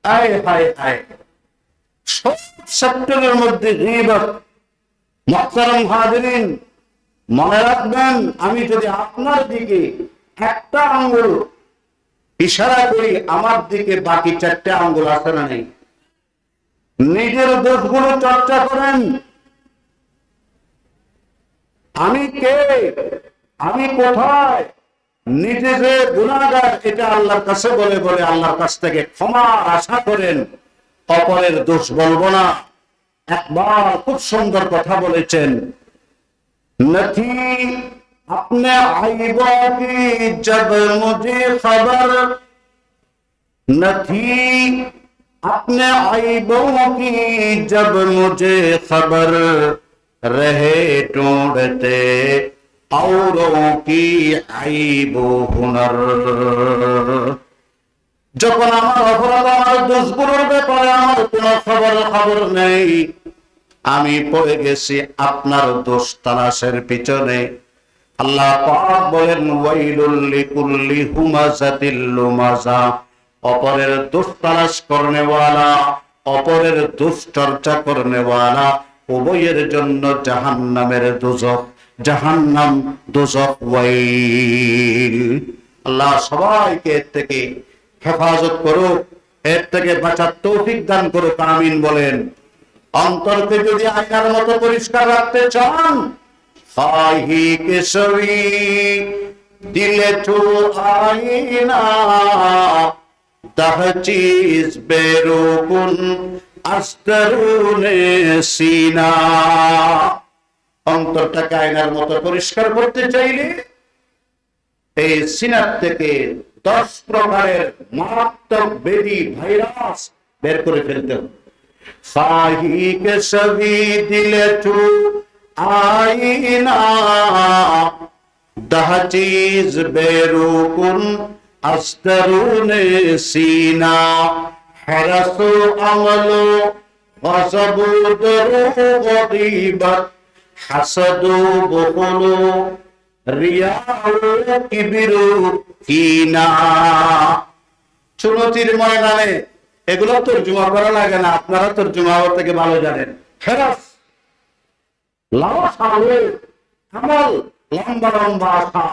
আয় হায় হায় সব সেক্টরের মধ্যে গীবত। মুহতারাম হাজিরিন, মনে রাখবেন, আমি যদি আপনার দিকে একটা আঙ্গুল ইশারা করি, আমার দিকে বাকি 4টে আঙ্গুল আছে না নেই? নিজের দোষগুলো চর্চা করেন। আমি কে, আমি কোথায়, নিজে যে গুনাহগার এটা আল্লাহর কাছে বলে বলে আল্লাহর কাছ থেকে ক্ষমা আশা করেন, অপরের দোষ বলবো না। একবার খুব সুন্দর কথা বলেছেন, নথি আপনে আইবো কি জব মুঝে খবর, নথি अपने आइबों की जब मुझे खबर रहे ढूंढते औरों की आइबो हुनर। যখন আমার অপরাধ আমার দোষগুলোর ব্যাপারে আমার কোনো খবর নেই, আমি পড়ে গেছি আপনার দোষ তালাশের পিছনে। আল্লাহ পাক বলেন ওয়াইলুল লিকুল্লি হুমাযাতিল লুমাযা, অপরের দোষ তালাশ করনেওয়ালা, অপরের দোষ চর্চা করনেওয়ালা উভয়ের জন্য জাহান্নামের দোজখ, জাহান্নাম দোজখ ওয়াইল। আল্লাহ সবাইকে এর থেকে হেফাজত করুক, এর থেকে বাঁচার তৌফিক দান করুক, আমিন বলেন। অন্তরকে যদি আয়নার মতো পরিষ্কার রাখতে চান, ফাহি কেশরী দিলে তো আয়না তাহচিজ বেরুকুন আস্তরুনে সিনা। অন্তরটাকে আয়নার মতো পরিষ্কার করতে চাইলে এই সিনার থেকে 10 প্রকারের মারাত্মক ব্যাধি ভাইরাস বের করে ফেলতে হবে। ফাহি কে সবই দিলে তু আয়না তাহচিজ বেরুকুন আস্তরুনে সিনা, হরসু আমলু গযবু দুরু গীবত হাসাদু বুখলু রিয়াউ কিবরু কিনা। চুনতির ময়দানে এগুলো তরজমা করা লাগে না, আপনারা তরজমা থেকে ভালো জানেন। হরস লাশ আমল, আমল লম্বা লম্বা আশা,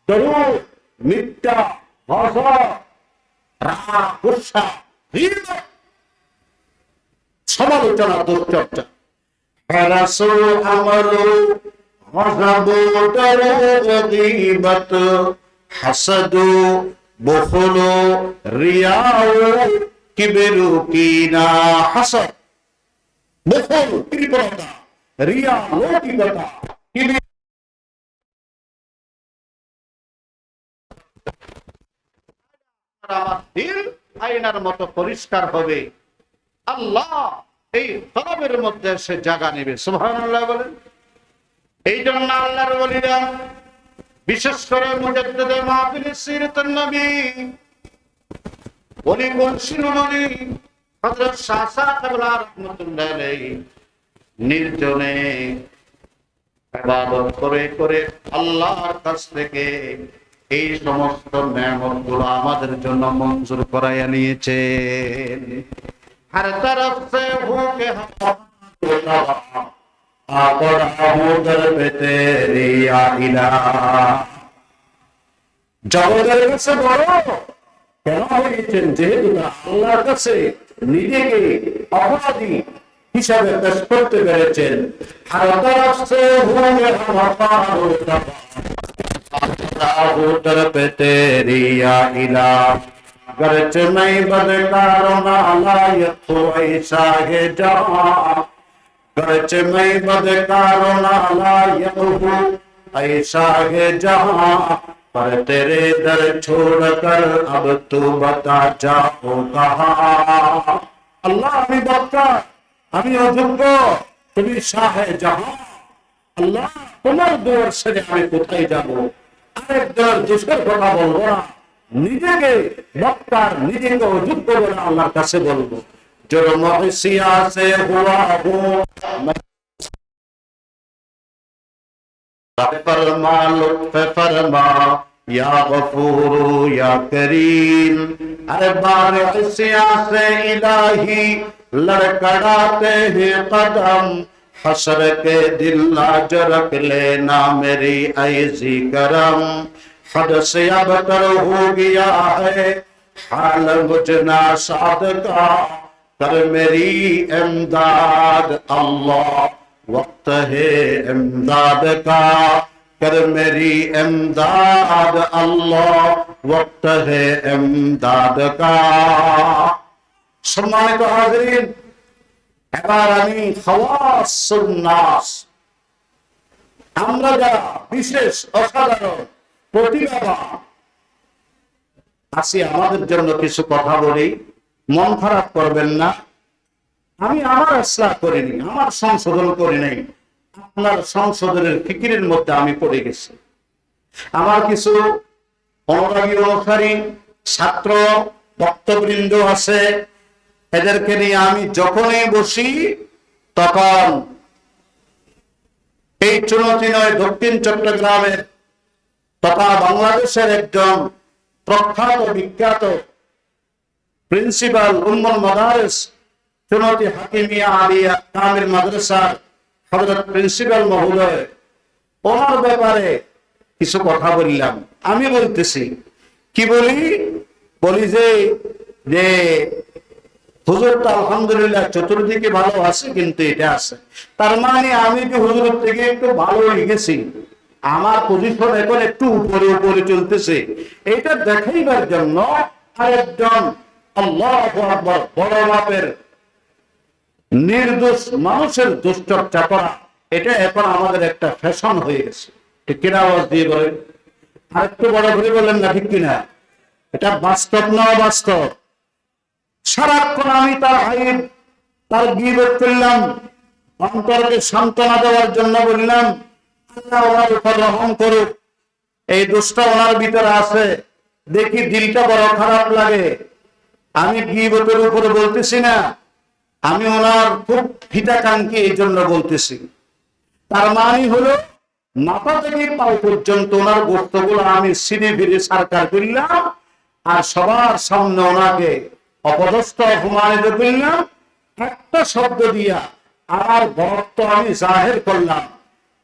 দরুদ মিথ্যা সমালোচনা দুশ্চর্চা। হাসাদু বুখলু রিয়াউ কিবরু কিনা। হাসাদ, বুখল কৃপণতা, রিয়া লৌকিকতা, কিবর আমার দিল আয়নার মতো পরিষ্কার হবে। আল্লাহ এই তলবের মধ্যে সে জায়গা নেবে। সুবহানাল্লাহ বলেন। এই জন্য আল্লাহর ওলিরা, বিশেষ করে মুজাদ্দিদে মাহফিল সিরাতুন নবী ওলি মুর্শিদুল হযরত শাহ সাহেবুল্লাহ রাহমাতুল্লাহ আলাইহি নির্জনে ইবাদত করে করে আল্লাহর কাছ থেকে এই সমস্ত নেয়ামতগুলো আমাদের জন্য মঞ্জুর করাইয়া নিয়েছেন। हर तरफ से भूखे दर पे तेरी या इलाह। জগতের কাছে বড় কেন হয়েছেন? যেহেতু আল্লাহর কাছে নিজেকে অপরাধী হিসাবে পেশ করতে পেরেছেন। हर तरफ से भूखे दर पे तेरी या इलाह। गरच मैं बदकार ना लायक हो ऐसा है जहां। गरच मैं बदकार ना लायक हूँ ऐसा है जहां। पर तेरे दर छोड़कर अब तू बता जाओ कहाँ। अल्लाह আমি বক্তার, আমি অযোগ্য, তুমি শাহে জাহান। আল্লাহ তোমার দুয়ার ছেড়ে আমি কোথায় যাব? আরেকজন দোষের কথা বলবো না, নিজেকে বক্তার, নিজেকে অযোগ্য বলে আল্লাহর কাছে বলবো। জুরম হিসিয়া সে হুয়া হু फरमा लुत्फ फरमा या गफूर या करीम। अरे बारिशिया से इलाही लड़खड़ाते हैं कदम। हसर के दिल लाज रख लेना मेरी ऐसी करम। हद से अब तर हो गया है हाल मुझना साद का। कर मेरी इमदाद अल्लाह वक्त है इमदाद का। कर मेरी इमदाद अल्लाह वक्त है इमदाद का। সম্মানিত হাজিরিন, এবার আমি খাওয়াসুন নাস, আমরা যারা বিশেষ অসাধারণ প্রতিভাবান আছি, আমাদের জন্য কিছু কথা বলি, মন খারাপ করবেন না। আমি আমার ইসলাহ করিনি, আমার সংশোধন করি নাই, আপনার সংশোধনের ফিকিরের মধ্যে আমি পড়ে গেছি। আমার কিছু অনুরাগী অনুসারী ছাত্র ভক্তবৃন্দ আছে, এদেরকে নিয়ে আমি যখনই বসি তখন এই চুনতি নয় দক্ষিণ চট্টগ্রামের তথা বাংলাদেশের একজন প্রখ্যাত বিখ্যাত প্রিন্সিপাল উম্মুল মাদারিস চুনতি হাকিমিয়া আলিয়া কামিল মাদ্রাসার হযরত প্রিন্সিপাল মহোদয়, ওনার ব্যাপারে কিছু কথা বললাম। আমি বলতেছি, কি বলি? বলি যে হুজুর তো আলহামদুলিল্লাহ চতুর্দিকে ভালো আছে, কিন্তু এটা আছে, তার মানে আমি যে হুজুরের থেকে একটু ভালো হয়ে গেছি, আমার পজিশন এখন একটু উপরে উপরে চলতেছে, এটা দেখাইবার জন্য আরেকজন আল্লাহু আকবার বড় মাপের নির্দোষ মানুষের দুশ্চর্চা করা, এটা এখন আমাদের একটা ফ্যাশন হয়ে গেছে। ঠিক কিনা? আওয়াজ দিয়ে বলেন, আরেকটু বড় করে বলেন না, ঠিক কিনা? এটা বাস্তব না অবাস্তব? সারাক্ষণ আমি তার আইব, তার গীবত করলাম, অন্তরকে সান্ত্বনা দেওয়ার জন্য বললাম আল্লাহ ওনার উপর রহম করুক, এই দোষটা ওনার ভিতরে আছে, দেখি দিলটা বড় খারাপ লাগে। আমি গীবতের উপরে বলতেছি না, আমি ওনার খুব হিতাকাঙ্ক্ষী, এই জন্য বলতেছি। তার মানে হলো মাথা থেকে পাও পর্যন্ত ওনার গোস্তগুলো আমি সিঁড়ি ফিরে সরকার করলাম, আর সবার সামনে ওনাকে অপদস্থ অপমানিত করলাম। একটা শব্দ দিয়া আমার বরত্ব আমি জাহের করলাম,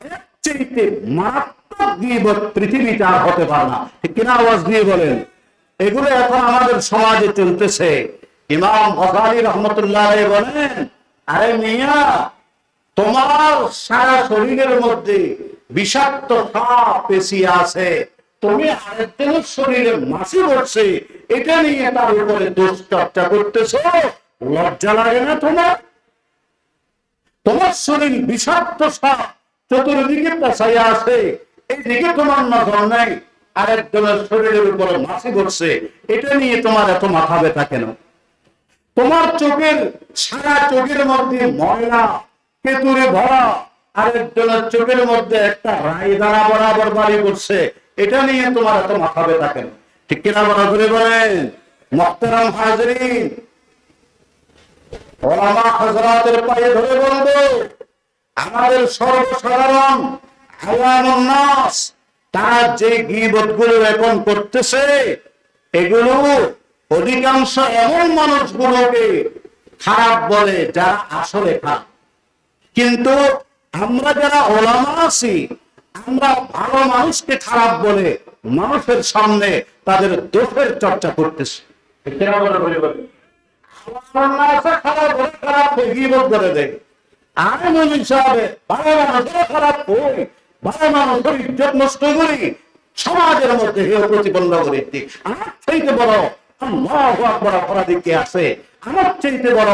এর চাইতে মারাত্মক গীবত পৃথিবীতে আর হতে পারে না। ঠিক কিনা? আওয়াজ দিয়ে বলেন। এগুলো এখন আমাদের সমাজে চলতেছে। ইমাম গজালি রহমতুল্লাহ আলাইহি বলেন, আরে মিয়া, তোমার সারা শরীরের মধ্যে বিষাক্ত সাপ পেশি আছে, তুমি আরেকজনের শরীরে মাছি পড়ছে, এটা নিয়ে তার উপরে দোষ চর্চা করতেছ, লজ্জা লাগে না তোমার? তোমার শরীর বিষাক্ত সাপ চতুর্দিকে পেঁচাইয়া আছে, এইদিকে তোমার নজর নেই, আরেকজনের শরীরের উপরে মাছি পড়ছে, এটা নিয়ে তোমার এত মাথা ব্যথা কেন? তোমার চোখের সারা চোখের মধ্যে ময়লা কেতুরে ভরা, আরেকজনের চোখের মধ্যে একটা রায়দানা বরাবর বাড়ি করছে, এটা নিয়ে তোমার এত মাথা ব্যথা কেন? ঠিক কিনা? বলা করে বলেন। মুহতারাম হাজিরিন, ওলামা হযরতের পায়ে ধরে বলবো, আমাদের সর্বসাধারণ আওয়ামুন নাস তারা যে গীবত গুলো এখন করতেছে, এগুলো অধিকাংশ এমন মানুষগুলোকে খারাপ বলে যারা আসলে খারাপ। কিন্তু আমরা যারা ওলামা আছি, আমরা ভালো মানুষকে খারাপ বলে মানুষের সামনে তাদের দোষের চর্চা করতেছি। খারাপ গীবত করে দেয়, আমি মনে হিসাবে ভালো মানুষের খারাপ হই, ভালো মানুষের ইজ্জত নষ্ট করি, সমাজের মধ্যে প্রতিবন্ধ করে দিই। আমার চাইতে বড় আল্লাহু আকবার অপরাধী কে আছে? আমার চাইতে বড়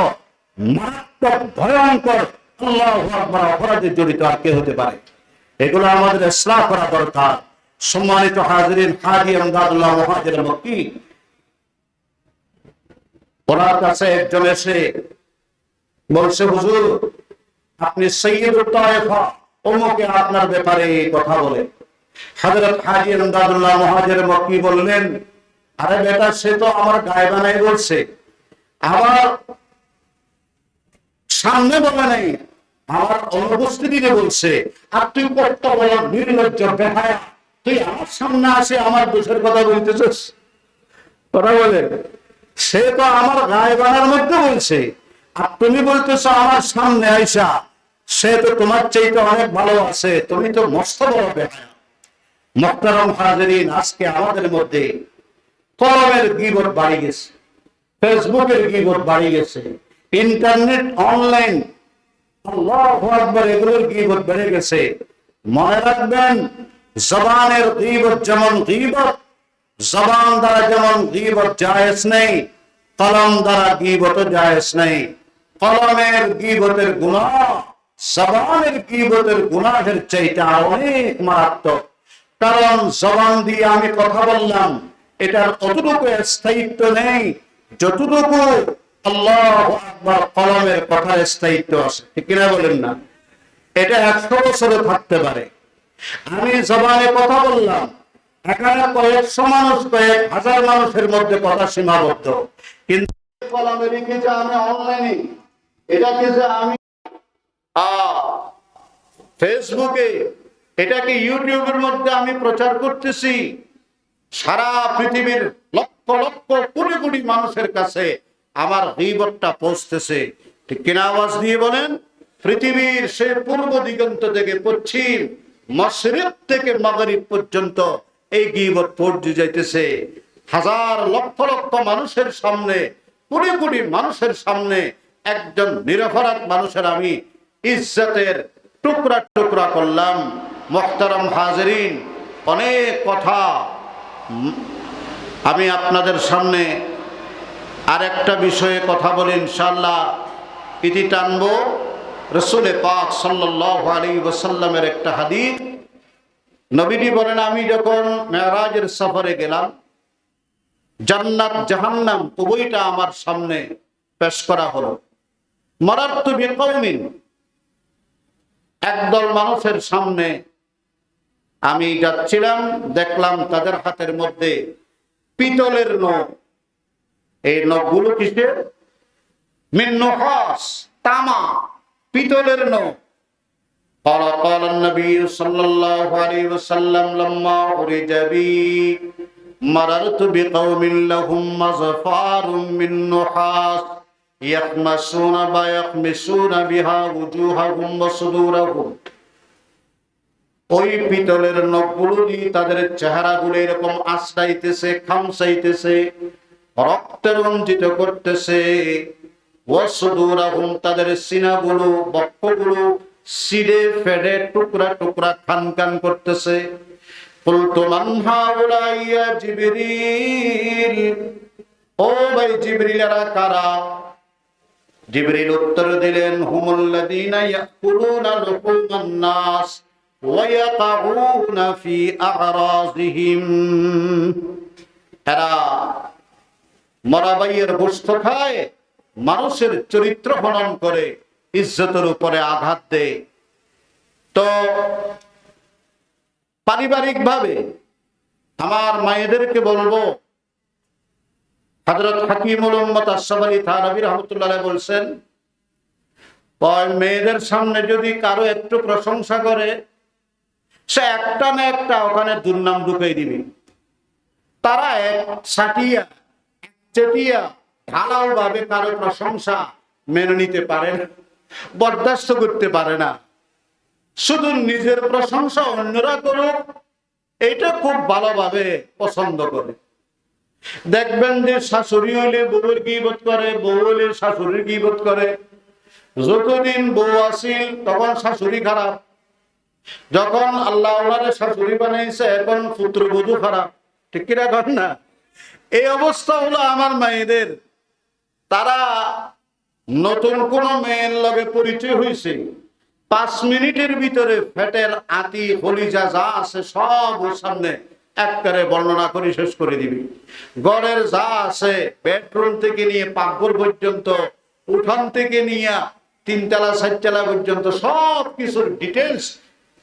মারাত্মক ভয়ঙ্কর আল্লাহু আকবার অপরাধে জড়িত আর কে হতে পারে? এগুলো আমাদের ইসলাহ করা দরকার। সম্মানিত হাজিরিন, হাজী আমদাদুল্লাহ মুহাজির মক্কি, ওনার কাছে একজন এসে বলছে, হুজুর আপনি সৈয়দুত তায়েফা অমুকে আপনার ব্যাপারে কথা বলে। হযরত হাজী আমদাদুল্লাহ মুহাজির মক্কি বললেন, আরে বেটা, সে তো আমার গায়ে বানাই বলছে, আবার সামনে বলে নাই, আমার অনুপস্থিতিতে বলছে। আর তুই কত বড় নির্লজ্জ বেহায়া, তুই আমার সামনে আসে আমার দোষের কথা বলতেছিস? কথা বলে, সে তো আমার গায়ে বানার মধ্যে বলছে, আর তুমি বলতেছো আমার সামনে আইসা সে তো তোমার চাইতে অনেক ভালো আছে, তুমি তো মস্ত বড় বেহায়া। মুহতারাম হাজিরিন, আজকে আমাদের মধ্যে কলমের গীবত বাড়ি গেছে, ফেসবুকের গীবত বাড়ি গেছে, ইন্টারনেট অনলাইন আল্লাহু আকবার এগুলোর গীবত বেড়ে গেছে। মনে রাখবেন, জবানের গীবত যেমন গীবত, জবান দ্বারা যেমন গীবত জায়েজ নেই, কলম দ্বারা গীবত জায়েজ নেই। কলমের গীবতের গুনাহ জবানের গীবতের গুনাহের চাইতে অনেক মারাত্মক। কারণ জবান দিয়ে আমি কথা বললাম, এটার অতটুকু স্থায়িত্ব নেই যতটুকু আল্লাহু আকবার কলমের কথার স্থায়িত্ব আছে। ঠিক কিনা বলেন না? এটা 100 বছরও থাকতে পারে। আমি জবানে কথা বললাম, এখানে কয়েকশো মানুষ, কয়েক হাজার মানুষের মধ্যে কথা সীমাবদ্ধ, কিন্তু কলমে লিখে যে আমি অনলাইনে, এটাকে যে আমি ফেসবুকে, এটাকে ইউটিউবের মধ্যে আমি প্রচার করতেছি, সারা পৃথিবীর লক্ষ লক্ষ কোটি কোটি মানুষের কাছে আমার গীবতটা পৌঁছতেছে। ঠিক কিনা? আওয়াজ দিয়ে বলেন। পৃথিবীর সে পূর্ব দিগন্ত থেকে পশ্চিম, মাশরিক থেকে মাগরিব পর্যন্ত এই গীবত পৌঁছে যাইতেছে। হাজার লক্ষ লক্ষ মানুষের সামনে, কোটি কোটি মানুষের সামনে একজন নিরপরাধ মানুষের আমি ইজ্জতের টুকরা টুকরা করলাম। মুহতারাম হাজিরিন, অনেক কথা আমি আপনাদের সামনে আর একটা বিষয়ে কথা বলি, ইনশাআল্লাহ ইতি টানবো। রাসূল পাক সাল্লাল্লাহু আলাইহি ওয়াসাল্লামের একটা হাদিস, নবীজি বলেন, আমি যখন মেরাজের সফরে গেলাম, জান্নাত জাহান্নাম উভয়টা আমার সামনে পেশ করা হলো। মারারতু বিকওমিন, একদল মানুষের সামনে আমি যাচ্ছিলাম, দেখলাম তাদের হাতের মধ্যে পিতলের নখ। এই নখগুলো কিসের? মিন নুহাস, তামা, পিতলের নখ। قال النبي صلى الله عليه وسلم لما أرج بي مررت بقوم لهم مظفار من نحاس يخمسون بها وجوههم وصدورهم। ওই পিতলের নখগুলো দিয়ে তাদের চেহারাগুলো এরকম আঁচড়াইতেছে, খামচাইতেছে, রক্তে রঞ্জিত করতেছে। ওয়াসুদুরাহুম, তাদের সিনাগুলো, বক্ষগুলো ছিঁড়ে ফেড়ে টুকরা টুকরা খান খান করতেছে। কুলতু মান হাউলা ইয়া জিবরিল, ও ভাই জিবরিল, এরা কারা? জিবরিল উত্তর দিলেন, হুমুল্লাযীনা ইয়াকুলুনা লুহুমান নাস ওয়া ইয়াতাউনা ফি আ'রাযিহিম। এরা মরাবাইয়ের গোশত খায়, মানুষের চরিত্র হনন করে, ইজ্জতের উপরে আঘাত দেয়। তো পারিবারিক ভাবে আমার মায়েদেরকে বলবো, হযরত হাকিমুল উম্মত আশরাফ আলী থানভী রাহমাতুল্লাহ আলাইহি বলছেন, মেয়েদের সামনে যদি কারো একটু প্রশংসা করে, সে একটা না একটা ওখানে দুর্নাম ঢুকাই দিবে। তারা এক সাটিয়া চেটিয়া ঢালাও ভাবে কারো প্রশংসা মেনে নিতে পারে না, বরদাস্ত করতে পারে না। শুধু নিজের প্রশংসা অন্যরা করুক, এটা খুব ভালোভাবে পছন্দ করে। দেখবেন যে শাশুড়ি হইলে বউয়ের গীবত করে, বউ হইলে শাশুড়ির গীবত করে। যতদিন বউ আসিল তখন শাশুড়ি খারাপ, যখন আল্লাহ ওনারে শাশুড়ি বানাইছে এখন পুত্রবধূ খারাপ। ঠিক কিনা কন না? এই অবস্থা হলো আমার মায়েদের। তারা নতুন কোন মেয়ের লগে পরিচয় হয়েছে, 5 মিনিটের ভিতরে ফ্যাটের আতি হলিজা যা আছে সব ওর সামনে একবারে বর্ণনা করে শেষ করে দিবি। ঘরের যা আছে বেডরুম থেকে নিয়ে পাকঘর পর্যন্ত, উঠান থেকে নিয়ে 3 তলা 4 তলা পর্যন্ত সব কিছুর ডিটেলস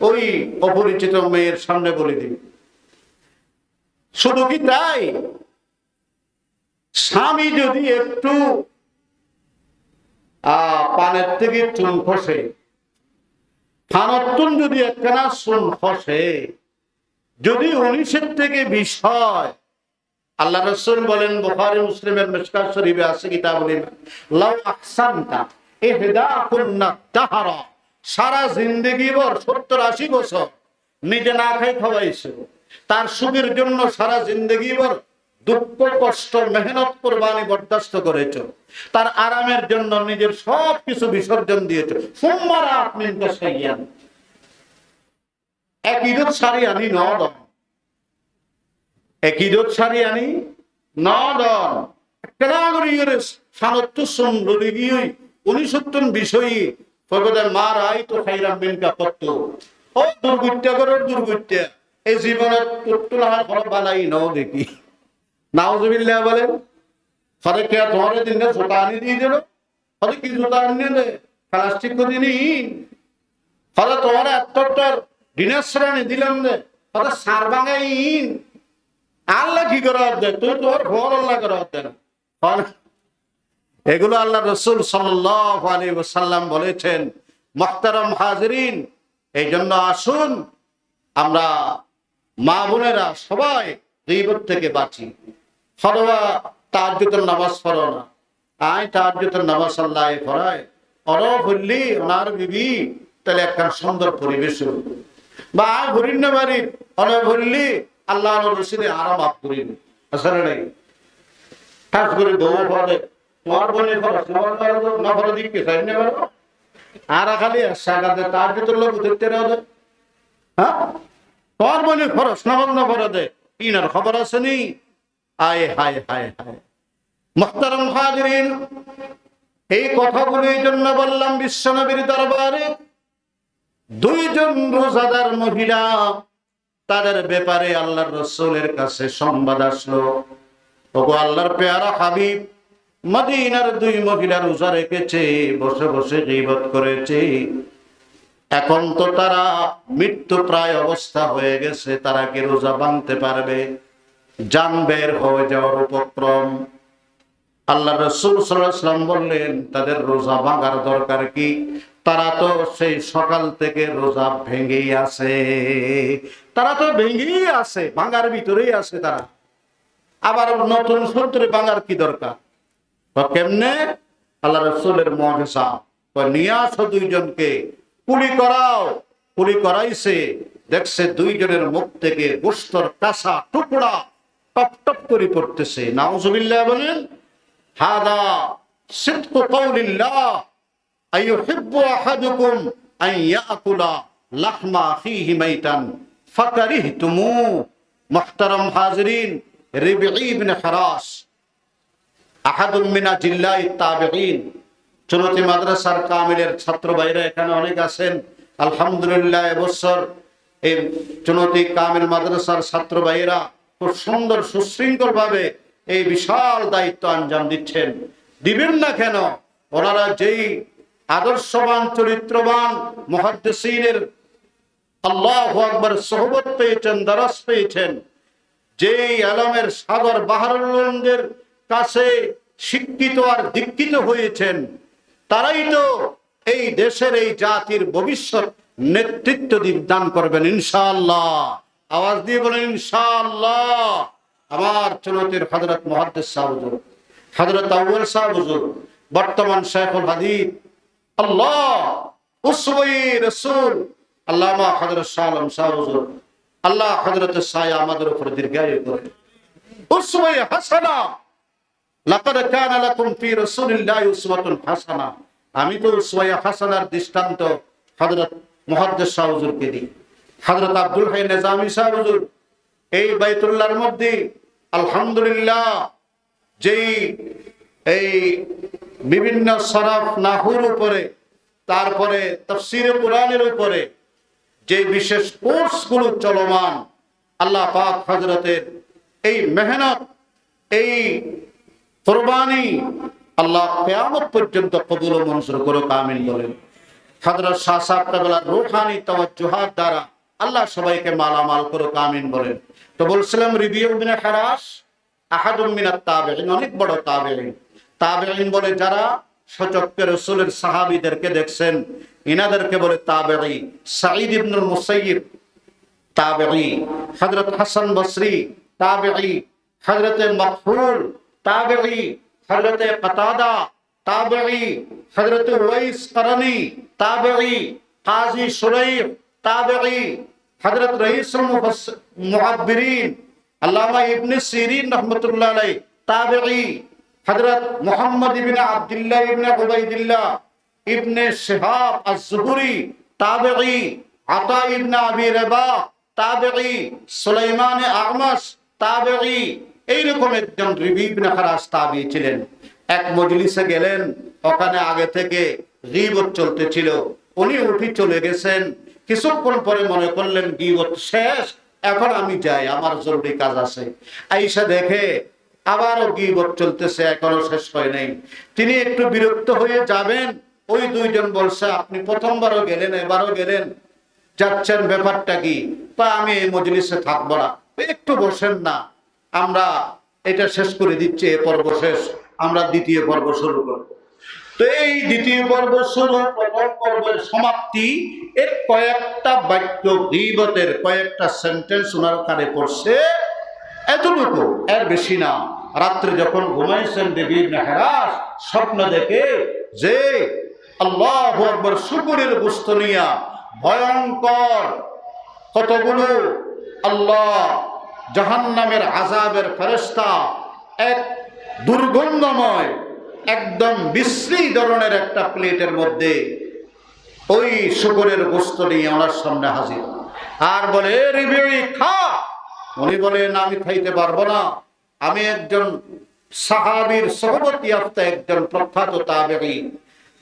ওই অপরিচিত মেয়ের সামনে বলে দিবি। শুধু কি তাই, স্বামী যদি একটু পানের থেকে চুন খসে, ফানতুন যদি একখানা চুন খসে, যদি 19 থেকে 20 হয়, আল্লাহ রাসূল বলেন, বুখারী মুসলিমের মিশকাত শরীফে আছে কিতাবুল ঈমান, লাউ আহসানতা ইহদাকুন্না তাহারা, সারা জিন্দেগি ভর 70-80 বছর নিজে না খাই খাওয়াইছে, তার সুখের জন্য সারা জিন্দেগি ভর দুঃখ কষ্ট মেহনত কুরবানি বরদাস্ত করেছ, তার আরামের জন্য নিজের সব কিছু বিসর্জন দিয়েছ। সুম্মারা আপনি সাইয়ান, এক ঈদত সারি আনি নদন, এক ঈদত সারি আনি নদন কেনাগরিয়ের সানত্য সুন্দরী গিয়ে 69 বিষয়ী ফগদে মার আই তো খাইরাম বিনকা কত ও দুর্গুত্যা করার দুর্গুত্যা এই জীবনের তুতুলার ফল বালাই নাও দেখি। নাউজুবিল্লাহ বলেন। ফলে কে তোমার দিনে জুতা আনি দিয়ে দিল, ফলে কি জুতা আনিয়ে দে প্লাস্টিক দিনই, ফলে তোমার এতটার দিনাশ্রণী দিলাম দে, ফলে সার ভাঙাই আল্লাহ কি করা দে, তুই তোর ঘর আল্লাহ করা হতে না। এগুলো আল্লাহ রাসূল সাল্লাল্লাহু আলাইহি ওয়াসাল্লাম বলেছেন। মুহতারাম হাজিরিন, এই জন্য আসুন আমরা মা বোনেরা সবাই গীবত থেকে বাঁচি। ফরওয়া তাহাজ্জুদের নামাজ পড়ো না, আয় তাহাজ্জুদের নামাজ আল্লাহ পড়ায় অরো বললি ওনার বিবি, তাহলে একটা সুন্দর পরিবেশ বা আয় ভরিন না বাড়ি অনে বললি আল্লাহ রসিদে আরাম আপ করিনি। আসলে নেই খাস করে বউ পড়ে তোমার বোনের খরচ না ফলে দিকে চাই না বলো আর খালি সাগাতে তাহাজ্জুদের লোক দেখতে রবে। হ্যাঁ, তোমার বোনের খরচ না করে দে ইনার খবর আছে নি? আয় হায় হায় হায়। মুহতারাম হাজিরিন, এই কথাগুলো এই জন্য বললাম, বিশ্বনবীর দরবারে 2 জন রোজাদার মহিলা, তাদের ব্যাপারে আল্লাহর রাসূলের কাছে সংবাদ আসলো। ওগো আল্লাহর পেয়ারা হাবিব, মদিনার 2 মহিলা রোজা রেখেছে, বসে বসে গীবত করেছে। এখন তো তারা মৃত্যু প্রায় অবস্থা হয়ে গেছে, তারা কি রোজা ভাঙতে পারবে? জান বের হয়ে যাওয়ার উপক্রম। আল্লাহ রাসূল সাল্লাল্লাহু আলাইহি ওয়াসাল্লাম বললেন, তাদের রোজা ভাঙার দরকার কি? তারা তো সেই সকাল থেকে রোজা ভেঙেই আছে, তারা তো ভেঙেই আছে, ভাঙার ভিতরেই আছে তারা। আবার নতুন সূত্রে ভাঙার কি দরকার? কেমনে? আল্লাহ রাসূলের মুআজিজা, নিয়ে আসো 2 জনকে, কুলি করাও। কুলি করাইছে, দেখছে 2 জনের মুখ থেকে গোশতের কাঁচা টুকরা টপ টপ করে পড়তেছে। নাউজুবিল্লাহ বলেন। হাদা সিদকু কাউলিল্লাহ আইয়ুহিব্বু আহাদুকুম আন ইয়াকুলা লাহমা আখিহি মাইতান ফাকারিহতুমু। মুহতারাম হাজিরিন, রিবঈ ইবনে হারাস আহাদুম মিন আজিল্লাহি তাবিঈন, চলতি মাদ্রাসার কামিলের ছাত্র ভাইরা এখানে অনেক আছেন। আলহামদুলিল্লাহ, এবছর এই চলতি কামিল মাদ্রাসার ছাত্র ভাইরা খুব সুন্দর সুশৃঙ্খল ভাবে এই বিশাল দায়িত্ব আঞ্জাম দিচ্ছেন। দিবেন না কেন? ওনারা যেই আদর্শবান চরিত্রবান মুহাদ্দিসিনের আল্লাহু আকবার সোহবত পেয়েছেন, দরস পেয়েছেন, যেই আলমের সাগর বাহরুলদের কাছে শিক্ষিত আর দীক্ষিত হয়েছেন, তারাই তো এই দেশের এই জাতির ভবিষ্যৎ নেতৃত্ব দান করবেন ইনশাআল্লাহ। আওয়াজ দিয়ে বলেন ইনশাআল্লাহ। আমার চলতির হযরত মুহাদ্দিস সাহেব হুজুর, হযরত আউয়াল সাহেব হুজুর, বর্তমান শেখুল হাদিস আল্লাহ উসওয়ায়ে রাসূল আল্লামা হযরত শাহ আলম সাহেব হুজুর, আল্লাহ হযরত সায়া আমাদের উপর দীর্ঘায়ু করেন। উসওয়ায়ে হাসানা, লাকাদ কানা লাকুম ফি রাসূলিল্লাহি উসওয়াতুন হাসানা। আমি তো উসওয়ায়ে হাসানার দৃষ্টান্ত হযরত মুহাদ্দিস সাহেব হুজুরকে দিই। হযরত আব্দুল হাই নিজামী সাহেব হুজুর এই বাইতুল্লাহর মধ্যে আলহামদুলিল্লাহ যেই এই বিভিন্ন সরফ নাহুর উপরে, তারপরে তাফসীরে কোরআনের উপরে যে বিশেষ কোর্সগুলো চলমান, আল্লাহ পাক হযরতের এই মেহনত, এই কুরবানি আল্লাহ কিয়ামত পর্যন্ত কবুল ও মঞ্জুর করুক, আমিন বলেন। হযরত শাহ সাহেব তাআলার রূহানি তাওয়াজ্জুহাত দ্বারা আল্লাহ সবাইকে মালামাল করুক, আমিন বলেন। তো বলছিলাম রিবিউ ইবনে হারাস আহাদুম মিনাত তাবিঈন, অনেক বড় তাবিঈন। তাবিঈন বলে যারা সচক্ষে রাসূলের সাহাবীদেরকে দেখছেন ইনাদেরকে বলে তাবিঈ। সাঈদ ইবনুল মুসাইয়িব তাবিঈ, হযরত হাসান বসরি তাবিঈ, হযরত মাকহুল তাবিঈ, হযরত কাতাদা তাবিঈ, হযরত উওয়াইস করনী তাবিঈ, কাজী শুরাইহ তাবিঈ, হযরত রাইসুল মুআব্বিরিন আল্লামা ইবনে সিরিন রাহমাতুল্লাহ আলাইহি তাবিঈ, হযরত মুহাম্মদ ইবনে আব্দুল্লাহ ইবনে উবাইদুল্লাহ ইবনে শিহাব আজ-যুহরি তাবিঈ, আতা ইবনে আবি রাবাহ তাবিঈ, সুলাইমান আ'মাশ তাবিঈ। এইরকম একজন রিবি ইবনে হারাস তাবিঈ ছিলেন। এক মজলিসে গেলেন, ওখানে আগে থেকে গীবত চলতেছিল, উনি উঠে চলে গেছেন। কিছুক্ষণ পরে মনে করলেন গীবত শেষ, এখন আমি যাই, আমার জরুরি কাজ আছে। আইসা দেখে আবারও গীবত চলতেছে, এখনো শেষ হয় নাই। তিনি একটু বিরক্ত হয়ে যাবেন, ওই দুইজন বলছে আপনি প্রথমবারও গেলেন, এবারও গেলেন, যাচ্ছেন, ব্যাপারটা কি? তা আমি এই মজলিসে থাকবো না, একটু বসেন না, আমরা এটা শেষ করে দিচ্ছি, এ পর্ব শেষ, আমরা দ্বিতীয় পর্ব শুরু করব। তো এই দ্বিতীয় পর্ব শুরু, প্রথম পর্বের সমাপ্তি, এর কয়েকটা বাক্য গীবতের কয়েকটা সেন্টেন্স ওনার কানে পড়ছে, এতটুকু, এর বেশি না। রাত্রে যখন ঘুমাইছেন রিবি ইবনে হারাস স্বপ্ন দেখে যে আল্লাহু আকবার শুকরের গোশত নিয়া ভয়ঙ্কর কতগুলো আল্লাহ জাহান্নামের আযাবের ফেরেশতা এক দুর্গন্ধময় একদম বিশ্রী ধরনের একটা প্লেটের মধ্যে ওই শুকরের গোশত নিয়ে ওনার সামনে হাজির, আর বলে রিবি খা। উনি বলেন আমি খাইতে পারবো না, আমি একজন সাহাবীর সোহবত ইয়াফতা একজন প্রখ্যাত তাবিঈ,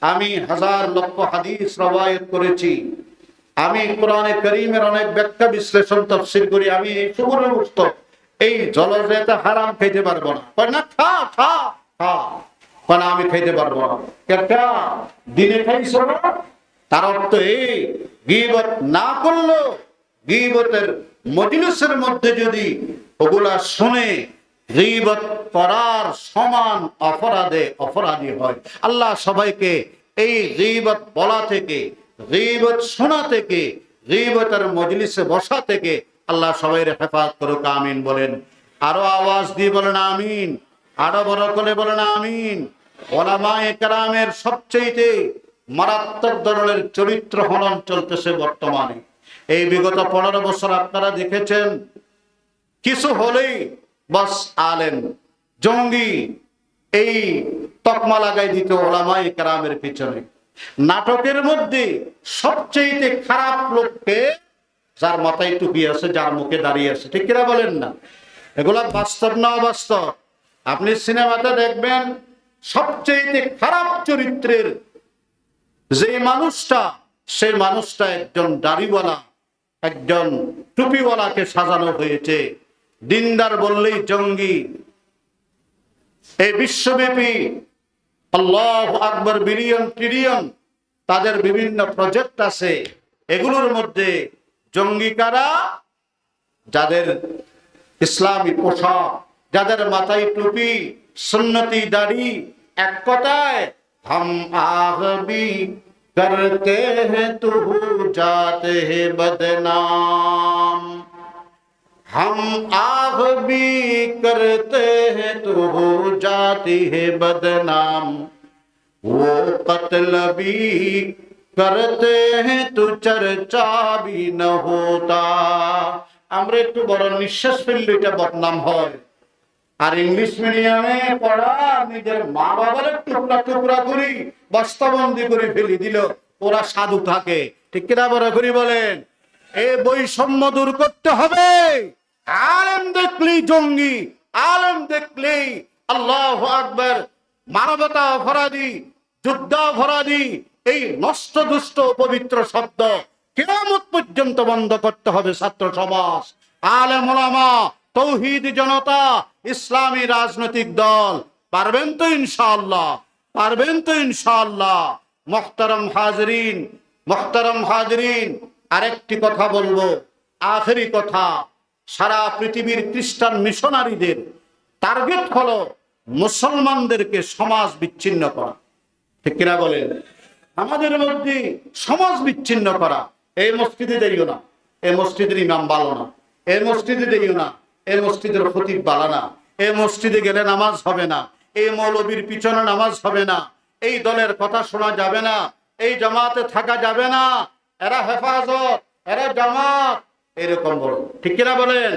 আমি হাজার লক্ষ হাদিস রওয়ায়াত করেছি, আমি কোরআনে কারীমের অনেক ব্যাখ্যা বিশ্লেষণ তাফসীর করি, আমি এই শুকরের গোশত এই জলজাতে হারাম খাইতে পারবো না। কয় না, খা খা খা। কয় না, আমি খাইতে পারবো না। কেটা দিনে খাইছো না? তার অর্থ এই গীবত না করলো, গীবতের মজলিসের মধ্যে যদি ওগুলা শুনে গীবত করার সমান অপরাধী হয়। আল্লাহ সবাইকে এই গীবত বলা থেকে, গীবত শোনা থেকে, গীবতের মজলিসে বসা থেকে আল্লাহ সবাইর হেফাজত করুক, আমিন বলেন। আরো আওয়াজ দিয়ে বলেন আমিন, আরো বড় করে বলেন আমিন। উলামায়ে কেরামের সবচেয়ে মারাত্মক ধরনের চরিত্র হনন চলতেছে বর্তমানে। এই বিগত 15 বছর আপনারা দেখেছেন, কিছু হলেই বাস আলেম, জঙ্গি, এই তকমা লাগাই দিত উলামায়ে কেরামের পিছনে। নাটকের মধ্যে সবচেয়ে খারাপ লোককে, যার মাথায় টুপি আছে, যার মুখে দাঁড়িয়ে আছে, ঠিক কিনা বলেন না? এগুলা বাস্তব না অবাস্তব? আপনি সিনেমাতে দেখবেন সবচেয়ে খারাপ চরিত্রের যে মানুষটা, সেই মানুষটা একজন দাড়িওয়ালা, একজন টুপিওয়ালাকে সাজানো হয়েছে। দিনদার বললেই জঙ্গি। এই বিশ্বব্যাপী আল্লাহু আকবার বিলিয়ন ট্রিলিয়ন তাদের বিভিন্ন প্রজেক্ট আছে, এগুলোর মধ্যে জঙ্গি কারা? যাদের ইসলামী পোশাক, যাদের মাথায় টুপি, সুন্নতি দাড়ি, এক কথায় হাম আহবি करते हैं तू जाते हैं बदनाम, हम आह भी करते हैं तू जाती है बदनाम, वो कत्ल भी करते हैं तू चर्चा भी न होता। আমরা একটু বড় নিঃশ্বাস ফেললে এটা বদনাম হয়। আর ইংলিশ মিডিয়ামে পড়া নিজের মা বাবার টুকরা টুকরা করি বস্তাবন্দি করে ফেলি দিল, ওরা সাধু থাকে। ঠিক কিনা বড় করি বলেন? এই বৈষম্য দূর করতে হবে। আলেম দেখলেই জঙ্গি, আলেম দেখলেই আল্লাহু আকবার, মানবতা অপরাধী, যুদ্ধাপরাধী, এই নষ্ট দুষ্ট পবিত্র শব্দ কিয়ামত পর্যন্ত বন্ধ করতে হবে ছাত্র সমাজ, আলেম ওলামা, তৌহিদ জনতা, ইসলামী রাজনৈতিক দল। পারবেন তো ইনশাআল্লাহ? পারবেন তো ইনশাআল্লাহ? মুহতারাম হাজরিন, মুহতারাম হাজরিন, আরেকটি কথা বলবো, আখেরি কথা। সারা পৃথিবীর খ্রিস্টান মিশনারিদের টার্গেট হলো মুসলমানদেরকে সমাজ বিচ্ছিন্ন করা। ঠিক কিনা বলেন? আমাদের মধ্যে সমাজ বিচ্ছিন্ন করা। এই মসজিদে যাইও না, এই মসজিদের ইমাম ভালো না, এই মসজিদে যাইও না, এই মসজিদের খতিব ভালো না, এই মসজিদে গেলে নামাজ হবে না, এই মৌলবীর পিছনে নামাজ হবে না, এই দলের কথা শোনা যাবে না, এই জামাতে থাকা যাবে না, এরা হেফাজত, এরা জামাত, এরকম বলো। ঠিক কিনা বলেন?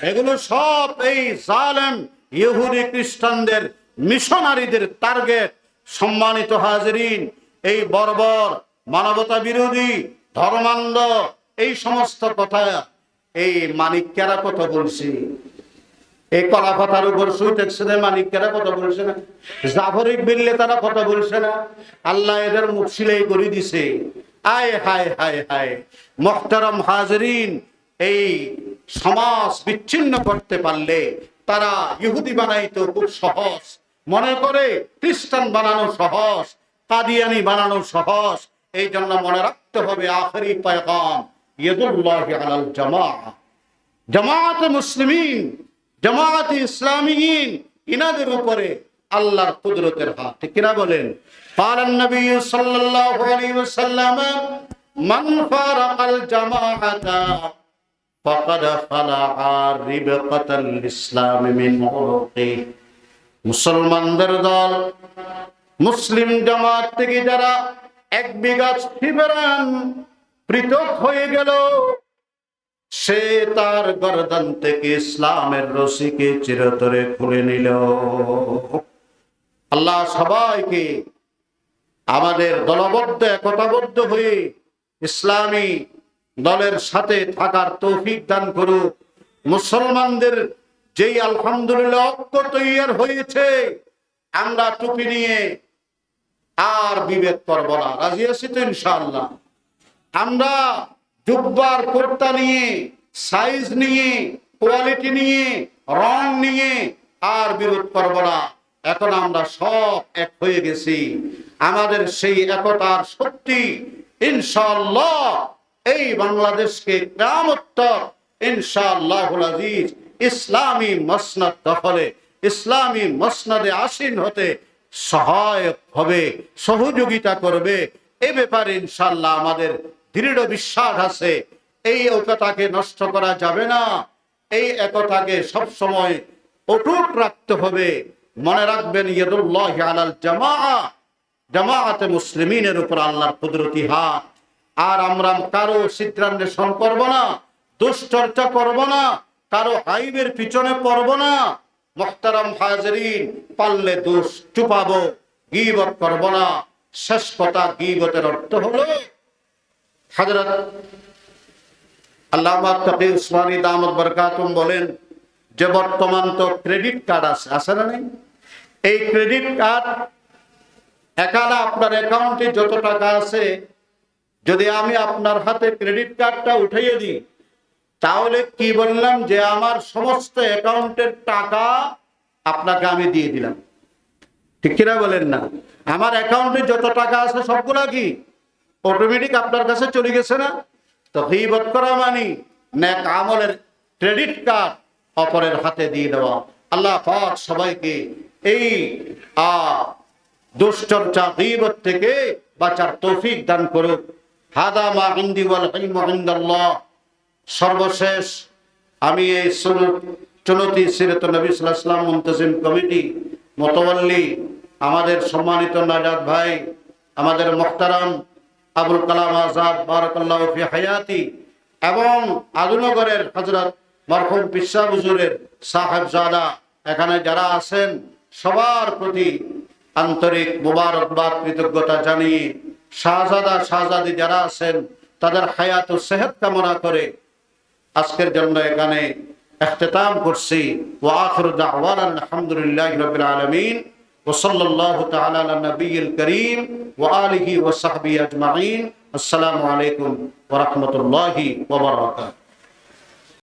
এগুলো সব এই জালেম ইহুদি খ্রিস্টানদের মিশনারিদের টার্গেট। সম্মানিত হাজরিন, এই বর্বর মানবতা বিরোধী ধর্মান্ধ এই সমস্ত কথা এই মানিকেরা কত বলছি, এই কলা পাতার উপর শুইতেছে মানিকেরা কত বলছে না, জাফর ইকবিল্লে তারা কত বলছে না। আল্লাহ এদের মুখ সিলাই করে দিছে। আয় হায় হায় হায়। মুহতারাম হাজরিন, এই সমাজ বিচ্ছিন্ন করতে পারলে তারা ইহুদি বানাইতো খুব সহজ, মনে করে খ্রিস্টান বানানো সহজ, কাদিয়ানি বানানো সহজ। এই জন্য মনে রাখতে হবে আখেরি পয়গাম ইয়াদুল্লাহি আলাল জামাআহ, জামাআত মুসলিমিন, জামাআত ইসলামিয়িন, ইনাদের উপরে আল্লাহর কুদরতের হাত। ঠিক কিনা বলেন? قال النبي صلى الله عليه وسلم من فارق الجماعة فقد خلع ربقة الإسلام من عنقه। মুসলমানদের দল, মুসলিম জামাত থেকে যারা এক বিঘা শিবরান পৃথক হয়ে গেল, সে তার গর্দান থেকে ইসলামের রশিকে চিরতরে খুলে নিল। আল্লাহ সবাইকে আমাদের দলবদ্ধ একতাবদ্ধ হয়ে ইসলামী দলের সাথে থাকার তৌফিক দান করুক। মুসলমানদের যেই আলহামদুলিল্লাহ ঐক্য তৈরি হয়েছে, আমরা টুপি নিয়ে আর বিভেদ করব না। রাজি আছি তো ইনশাআল্লাহ? আমরা জুব্বার কুর্তা নিয়ে, সাইজ নিয়ে, কোয়ালিটি নিয়ে, রং নিয়ে আর বিরোধ করব না। এখন আমরা সব এক হয়ে গেছি। আমাদের সেই একতার শক্তি ইনশাআল্লাহ এই বাংলাদেশকে কিয়ামত তক ইনশাআল্লাহুল আজিজ ইসলামী মসনদ দখলে, ইসলামী মসনদে আসীন হতে সহায়ক হবে, সহযোগিতা করবে। এ ব্যাপারে ইনশাআল্লাহ আমাদের দৃঢ় বিশ্বাস আছে। এই একতাকে নষ্ট করা যাবে না, এই একতাকে সব সময় অটুট রাখতে হবে। মনে রাখবেন ইয়াদুল্লাহি আলাল জামাআহ, জামাআতে মুসলিমিনের উপর আল্লাহর কুদরতি হাত। আর আমরা কারো চিত্রান্বেষণ করব না, দুশ্চর্চা করব না, কারো আইবের পিছনে পড়ব না। মুহতারাম হাজরিন, পারলে দোষ চুপাবো, গীবত করব না। শেষ কথা, গীবতের অর্থ হলো হযরত আল্লামা তাকি উসমানী দামাত বরকাতুম বলেন যে বর্তমান তো ক্রেডিট কার্ড আছে না নেই? এই ক্রেডিট কার্ড একানা আপনার অ্যাকাউন্টে যত টাকা আছে, যদি আমি আপনার হাতে ক্রেডিট কার্ডটা উঠাইয়ে দিই, তাহলে কি বললাম যে আমার সমস্ত অ্যাকাউন্টের টাকা আপনাকে আমি দিয়ে দিলাম। ঠিক কিনা বলেন না? আমার অ্যাকাউন্টে যত টাকা আছে সবগুলা কি অটোমেটিক আপনার কাছে চলে গেছে না? তো গীবত করা মানে নেক আমলের ক্রেডিট কার্ড অপরের হাতে দিয়ে দেওয়া। আল্লাহ পাক সবাইকে এই দুশ্চর্চা গীবত থেকে বাঁচার তৌফিক দান করুক। হাদা মা ইনদি ওয়াল ইলমু ইনদাল্লাহ। সর্বশেষ আমি এই চলতি সিরাত নবী সাল্লাল্লাহু আলাইহি ওয়াসাল্লাম মুনতাজিম কমিটি মুতাওয়াল্লি আমাদের সম্মানিত নাজাত ভাই, আমাদের মুহতারাম আবুল কালাম আজাদ বারাকাল্লাহু ফি হায়াতি, এবং আদুনগরের হযরত মরহুম পিসা হুজুরের সাহেবজাদা, এখানে যারা আছেন সবার প্রতি আন্তরিক মোবারকবাদ কৃতজ্ঞতা জানিয়ে শাহজাদা শাহজাদি যারা আছেন তাদের হায়াত ও সেহত কামনা করে আজকের জন্য এখানে ইখতিতাম করছি। ওয়া আখিরু দাওয়ানা আলহামদুলিল্লাহি রাব্বিল আলামিন ওয়া সাল্লাল্লাহু তাআলা আলা নবিয়িল কারীম ওয়া আলিহি ওয়া সাহবিহি আজমাইন। আসসালামু আলাইকুম ওয়া রাহমাতুল্লাহি ওয়া বারাকাতুহু।